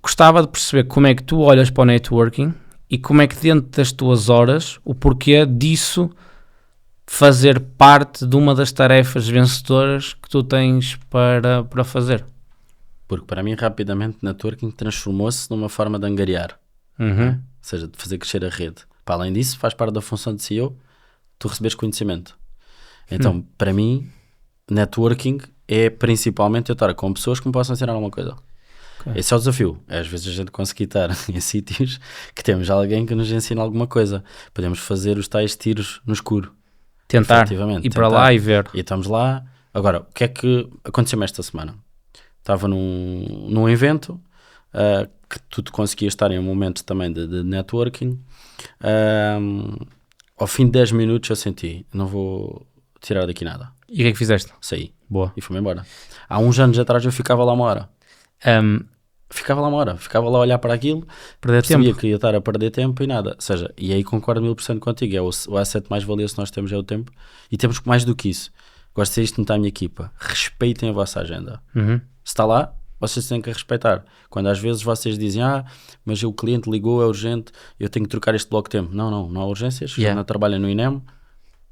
gostava de perceber como é que tu olhas para o networking e como é que dentro das tuas horas, o porquê disso fazer parte de uma das tarefas vencedoras que tu tens para fazer. Porque para mim, rapidamente, networking transformou-se numa forma de angariar. Uhum. Ou seja, de fazer crescer a rede. Para além disso, faz parte da função de CEO, tu receberes conhecimento. Então, para mim, networking é principalmente eu estar com pessoas que me possam ensinar alguma coisa. Ok. Esse é o desafio. É às vezes a gente conseguir estar em sítios que temos alguém que nos ensina alguma coisa. Podemos fazer os tais tiros no escuro. Tentar Efetivamente, ir para lá e ver. E estamos lá. Agora, o que é que aconteceu-me esta semana? Estava num evento que tu conseguias estar em um momento também de networking. Ao fim de 10 minutos eu senti, não vou tirar daqui nada. E o que é que fizeste? Saí Boa. e fui-me embora. Há uns anos atrás eu ficava lá uma hora. Ficava lá a olhar para aquilo, Perder percebia tempo. que ia estar a perder tempo e nada. Ou seja, e aí concordo 1000% contigo, o asset mais valioso que nós temos é o tempo, e temos mais do que isso. Gosto de ser isto não está a minha equipa. Respeitem a vossa agenda. Uhum. Se está lá, vocês têm que respeitar. Quando às vezes vocês dizem, mas o cliente ligou, é urgente, eu tenho que trocar este bloco de tempo. Não há urgências, Yeah. não trabalham no INEM.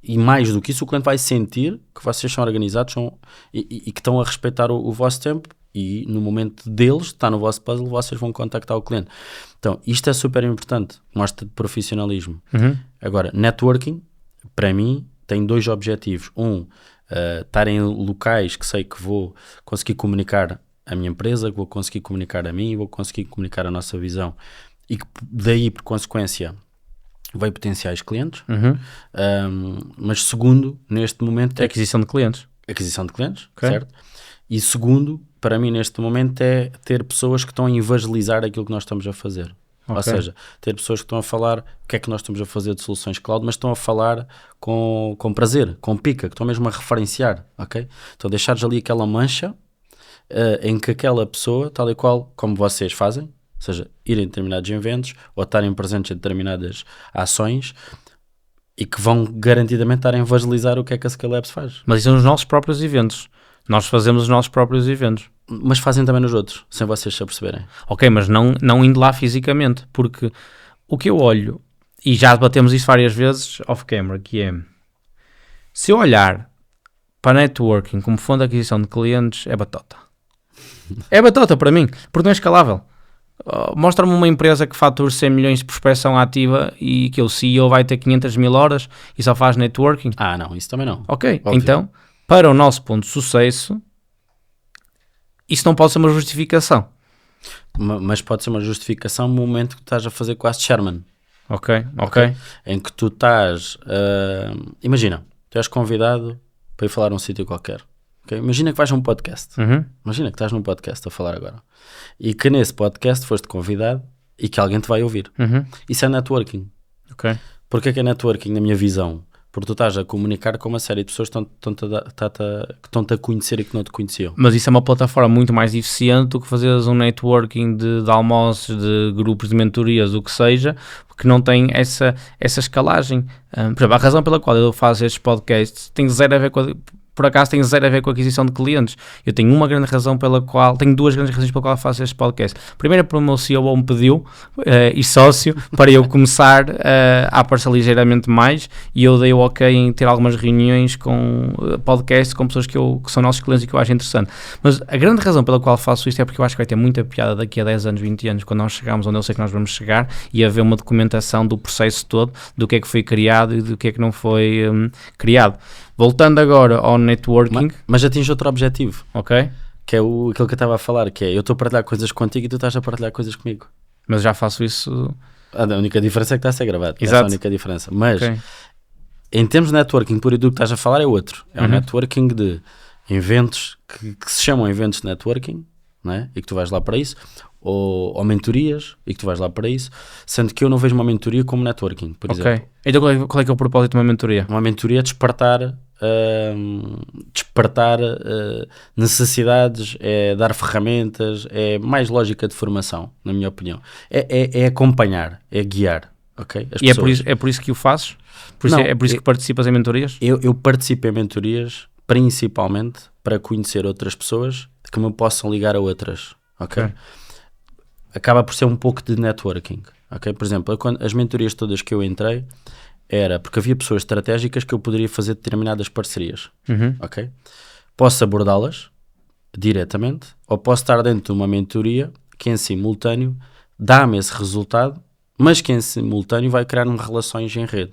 E mais do que isso, o cliente vai sentir que vocês são organizados e que estão a respeitar o vosso tempo, e no momento deles, está no vosso puzzle, vocês vão contactar o cliente. Então, isto é super importante, mostra de profissionalismo. Uhum. Agora, networking, para mim, tem dois objetivos. Estar em locais que sei que vou conseguir comunicar a minha empresa, que vou conseguir comunicar a mim, vou conseguir comunicar a nossa visão, e que daí, por consequência, veio potenciais clientes. Uhum. Mas segundo, neste momento, Aquisição de clientes. aquisição de clientes, Ok. certo? E segundo, para mim neste momento, é ter pessoas que estão a evangelizar aquilo que nós estamos a fazer. Ou Ok. seja, ter pessoas que estão a falar o que é que nós estamos a fazer de soluções cloud, mas estão a falar com prazer, com pica, que estão mesmo a referenciar, ok? Então deixares ali aquela mancha em que aquela pessoa, tal e qual como vocês fazem, ou seja, irem a determinados eventos ou estarem presentes em determinadas ações, e que vão garantidamente estar a evangelizar o que é que a Scalabs faz. Mas isso são os nossos próprios eventos. Nós fazemos os nossos próprios eventos. Mas fazem também nos outros, sem vocês se aperceberem. Ok, mas não indo lá fisicamente, porque o que eu olho, e já debatemos isso várias vezes off camera, que é, se eu olhar para networking como fonte de aquisição de clientes, é batota. É batota para mim, porque não é escalável. Mostra-me uma empresa que fatura 100 milhões de prospecção ativa e que o CEO vai ter 500 mil horas e só faz networking. Não, isso também não. Ok, Óbvio. então, para o nosso ponto de sucesso, isso não pode ser uma justificação. Mas pode ser uma justificação no momento que tu estás a fazer quase Sherman. Ok. Em que tu estás... imagina, tu és convidado para ir falar a um sítio qualquer. Okay? Imagina que vais a um podcast. Uhum. Imagina que estás num podcast a falar agora. E que nesse podcast foste convidado e que alguém te vai ouvir. Uhum. Isso é networking. Ok. Porquê que é networking, na minha visão? Porque tu estás a comunicar com uma série de pessoas que estão-te a conhecer e que não te conheciam. Mas isso é uma plataforma muito mais eficiente do que fazeres um networking de almoços, de grupos de mentorias, o que seja, porque não tem essa escalagem. Por exemplo, a razão pela qual eu faço estes podcasts tem zero a ver com por acaso tem zero a ver com a aquisição de clientes. Eu tenho duas grandes razões pela qual eu faço este podcast. Primeiro, porque o meu CEO me pediu, e sócio, para eu começar a aparecer ligeiramente mais, e eu dei o ok em ter algumas reuniões com podcasts com pessoas que são nossos clientes e que eu acho interessante. Mas a grande razão pela qual faço isto é porque eu acho que vai ter muita piada daqui a 10 anos, 20 anos, quando nós chegarmos onde eu sei que nós vamos chegar, e haver uma documentação do processo todo, do que é que foi criado e do que é que não foi criado. Voltando agora ao networking. Mas atinge outro objetivo. Ok. Que é aquilo que eu estava a falar, que é eu estou a partilhar coisas contigo e tu estás a partilhar coisas comigo. Mas já faço isso... A única diferença é que está a ser gravado. Exato. Essa é a única diferença. Mas, em termos de networking, por isso que estás a falar é outro. É um networking de eventos que se chamam eventos de networking, não é? E que tu vais lá para isso. Ou mentorias, e que tu vais lá para isso. Sendo que eu não vejo uma mentoria como networking, por exemplo. Então qual é que é o propósito de uma mentoria? Uma mentoria é despertar necessidades, é dar ferramentas, é mais lógica de formação, na minha opinião. É acompanhar, é guiar, ok? E é por isso que o fazes? É por isso que participas em mentorias? Eu participo em mentorias principalmente para conhecer outras pessoas que me possam ligar a outras, ok? Acaba por ser um pouco de networking, ok? Por exemplo, as mentorias todas que eu entrei era porque havia pessoas estratégicas que eu poderia fazer determinadas parcerias, ok? Posso abordá-las diretamente ou posso estar dentro de uma mentoria que em simultâneo dá-me esse resultado, mas que em simultâneo vai criar relações em rede.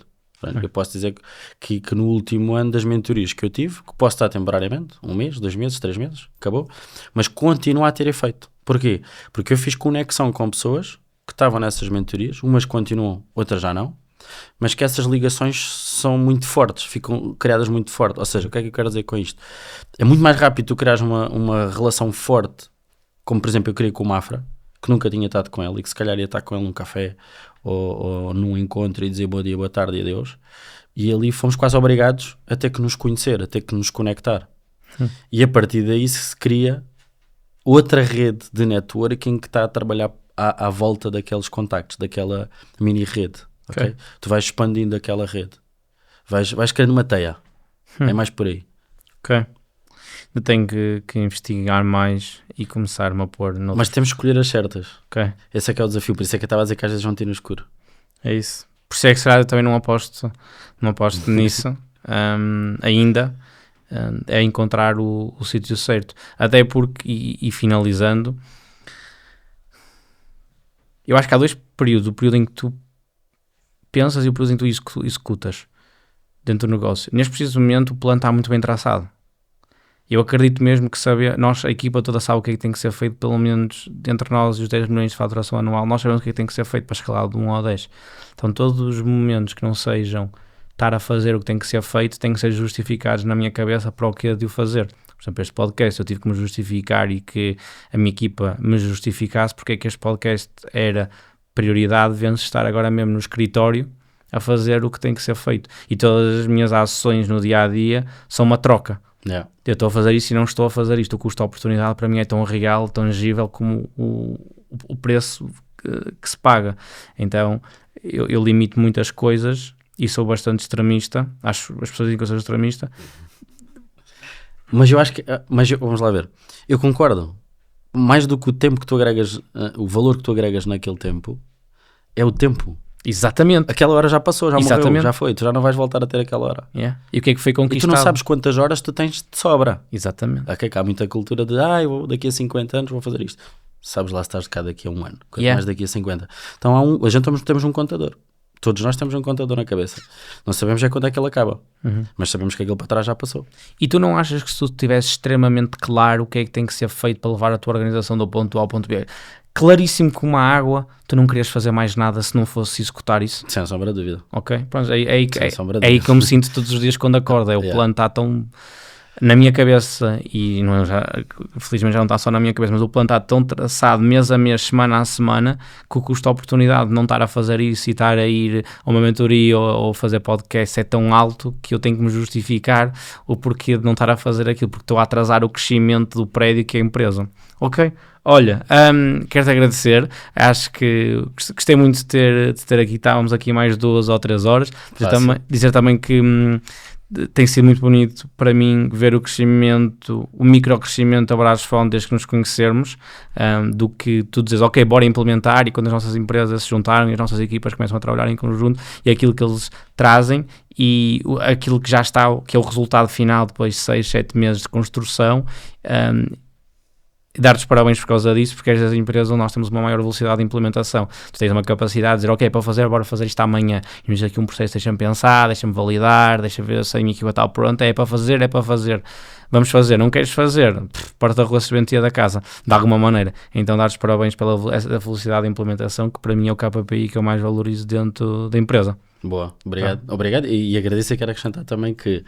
Eu posso dizer que no último ano das mentorias que eu tive, que posso estar temporariamente, 1 mês, 2 meses, 3 meses, acabou, mas continua a ter efeito. Porquê? Porque eu fiz conexão com pessoas que estavam nessas mentorias, umas continuam, outras já não, mas que essas ligações são muito fortes, ficam criadas muito fortes. Ou seja, o que é que eu quero dizer com isto? É muito mais rápido tu criares uma relação forte, como por exemplo eu criei com o Mafra, que nunca tinha estado com ele e que se calhar ia estar com ele num café ou num encontro e dizer bom dia, boa tarde e adeus. E ali fomos quase obrigados a ter que nos conhecer, a ter que nos conectar. E a partir daí se cria outra rede de networking que está a trabalhar à volta daqueles contactos, daquela mini rede. Okay? Tu vais expandindo aquela rede, vais criando uma teia. É mais por aí. Eu tenho que investigar mais e começar-me a pôr no... Mas temos que escolher as certas. Esse é que é o desafio, por isso é que eu estava a dizer que às vezes vão ter no escuro. É isso. Por isso é que será eu também não aposto nisso ainda, é encontrar o sítio certo. Até porque, e finalizando, eu acho que há dois períodos: o período em que tu pensas e o período em que tu executas dentro do negócio. Neste preciso momento o plano está muito bem traçado. Eu acredito mesmo que a equipa toda sabe o que é que tem que ser feito, pelo menos entre nós e os 10 milhões de faturação anual, nós sabemos o que é que tem que ser feito para escalar de 1 ao 10. Então todos os momentos que não sejam estar a fazer o que tem que ser feito, têm que ser justificados na minha cabeça para o que é de o fazer. Por exemplo, este podcast eu tive que me justificar e que a minha equipa me justificasse porque é que este podcast era prioridade, vendo estar agora mesmo no escritório a fazer o que tem que ser feito. E todas as minhas ações no dia-a-dia são uma troca. Eu estou a fazer isso e não estou a fazer isto. O custo de oportunidade para mim é tão real, tão tangível como o preço que se paga. Então eu limito muitas coisas e sou bastante extremista. Acho as pessoas dizem que eu sou extremista. Mas eu acho que... vamos lá ver. Eu concordo. Mais do que o tempo que tu agregas, o valor que tu agregas naquele tempo, é o tempo. Exatamente. Aquela hora já passou, já morreu, já foi. Tu já não vais voltar a ter aquela hora. E o que é que foi conquistado? E tu não sabes quantas horas tu tens de sobra. Exatamente. Há muita cultura de, daqui a 50 anos vou fazer isto. Sabes lá se estás de cá daqui a 1 ano. Quanto mais daqui a 50. Então a gente temos um contador. Todos nós temos um contador na cabeça. Não sabemos quando é que ele acaba. Mas sabemos que aquilo para trás já passou. E tu não achas que se tu tivesse extremamente claro o que é que tem que ser feito para levar a tua organização do ponto A ao ponto B, claríssimo como a água, tu não querias fazer mais nada se não fosse executar isso? Sem sombra de dúvida. Ok? Pronto, é aí que eu me sinto todos os dias quando acordo. O plano está tão na minha cabeça, e não, felizmente já não está só na minha cabeça, mas o plano está tão traçado mês a mês, semana a semana, que o custo de oportunidade de não estar a fazer isso e estar a ir a uma mentoria ou fazer podcast é tão alto que eu tenho que me justificar o porquê de não estar a fazer aquilo, porque estou a atrasar o crescimento do prédio que é a empresa. Ok? Olha, quero-te agradecer, acho que gostei muito de ter aqui, estávamos aqui mais 2 ou 3 horas, dizer também que tem sido muito bonito para mim ver o crescimento, o microcrescimento da Brasfone desde que nos conhecermos, do que tu dizes, ok, bora implementar, e quando as nossas empresas se juntaram e as nossas equipas começam a trabalhar em conjunto, e aquilo que eles trazem e aquilo que já está, que é o resultado final depois de 6, 7 meses de construção, dar-te os parabéns por causa disso, porque estas empresas onde nós temos uma maior velocidade de implementação, tu tens uma capacidade de dizer, ok, para fazer, bora fazer isto amanhã, e mas aqui um processo, deixa-me pensar, deixa-me validar, deixa-me ver se a minha equipa está pronta, é para fazer, vamos fazer, não queres fazer, parte da rua serventia da casa, de alguma maneira. Então dar-te os parabéns pela velocidade de implementação, que para mim é o KPI que eu mais valorizo dentro da empresa. Boa, obrigado, e agradeço e quero acrescentar também que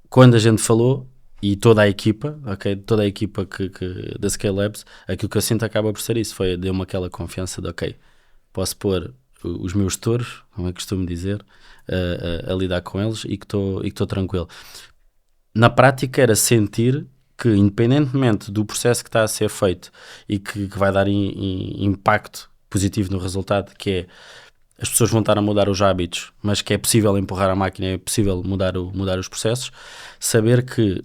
quando a gente falou, e toda a equipa, ok, toda a equipa da Scale Labs, aquilo que eu sinto acaba por ser isso, deu-me aquela confiança de, ok, posso pôr os meus touros, como é que costumo dizer, a lidar com eles e que estou tranquilo. Na prática era sentir que, independentemente do processo que está a ser feito e que vai dar impacto positivo no resultado, que é as pessoas vão estar a mudar os hábitos, mas que é possível empurrar a máquina, é possível mudar os processos, saber que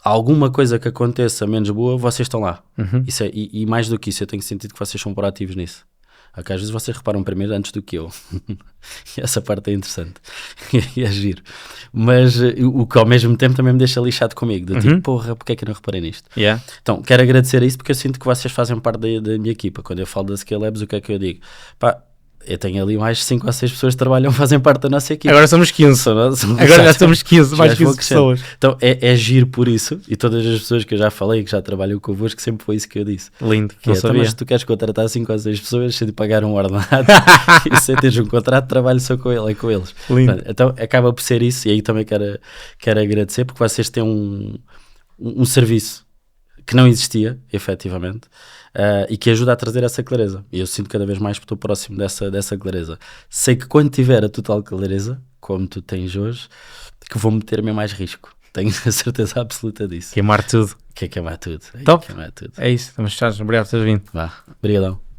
alguma coisa que aconteça menos boa, vocês estão lá. Isso e mais do que isso, eu tenho sentido que vocês são proativos nisso. Okay? Às vezes vocês reparam primeiro antes do que eu. E essa parte é interessante. E é giro. Mas o que ao mesmo tempo também me deixa lixado comigo. Do tipo, porra, porque é que eu não reparei nisto? Yeah. Então, quero agradecer a isso porque eu sinto que vocês fazem parte da minha equipa. Quando eu falo da Scale Labs, o que é que eu digo? Pá, eu tenho ali mais 5 ou 6 pessoas que trabalham, fazem parte da nossa equipe. Agora somos 15. Agora já somos 15, mais 15 pessoas. Então é giro por isso, e todas as pessoas que eu já falei, que já trabalham convosco, sempre foi isso que eu disse. Lindo, que não sabia. Mas se tu queres contratar 5 ou 6 pessoas, sem de pagar um ordenado, e sem teres um contrato, trabalho só com eles. Lindo. Então acaba por ser isso, e aí também quero agradecer, porque vocês têm um serviço que não existia, efetivamente, e que ajuda a trazer essa clareza. E eu sinto cada vez mais que estou próximo dessa clareza. Sei que quando tiver a total clareza, como tu tens hoje, que vou meter-me em mais risco. Tenho a certeza absoluta disso. Queimar tudo. Que é queimar tudo. Top. É isso, estamos fechados. Obrigado por teres vindo. Vá, obrigadão.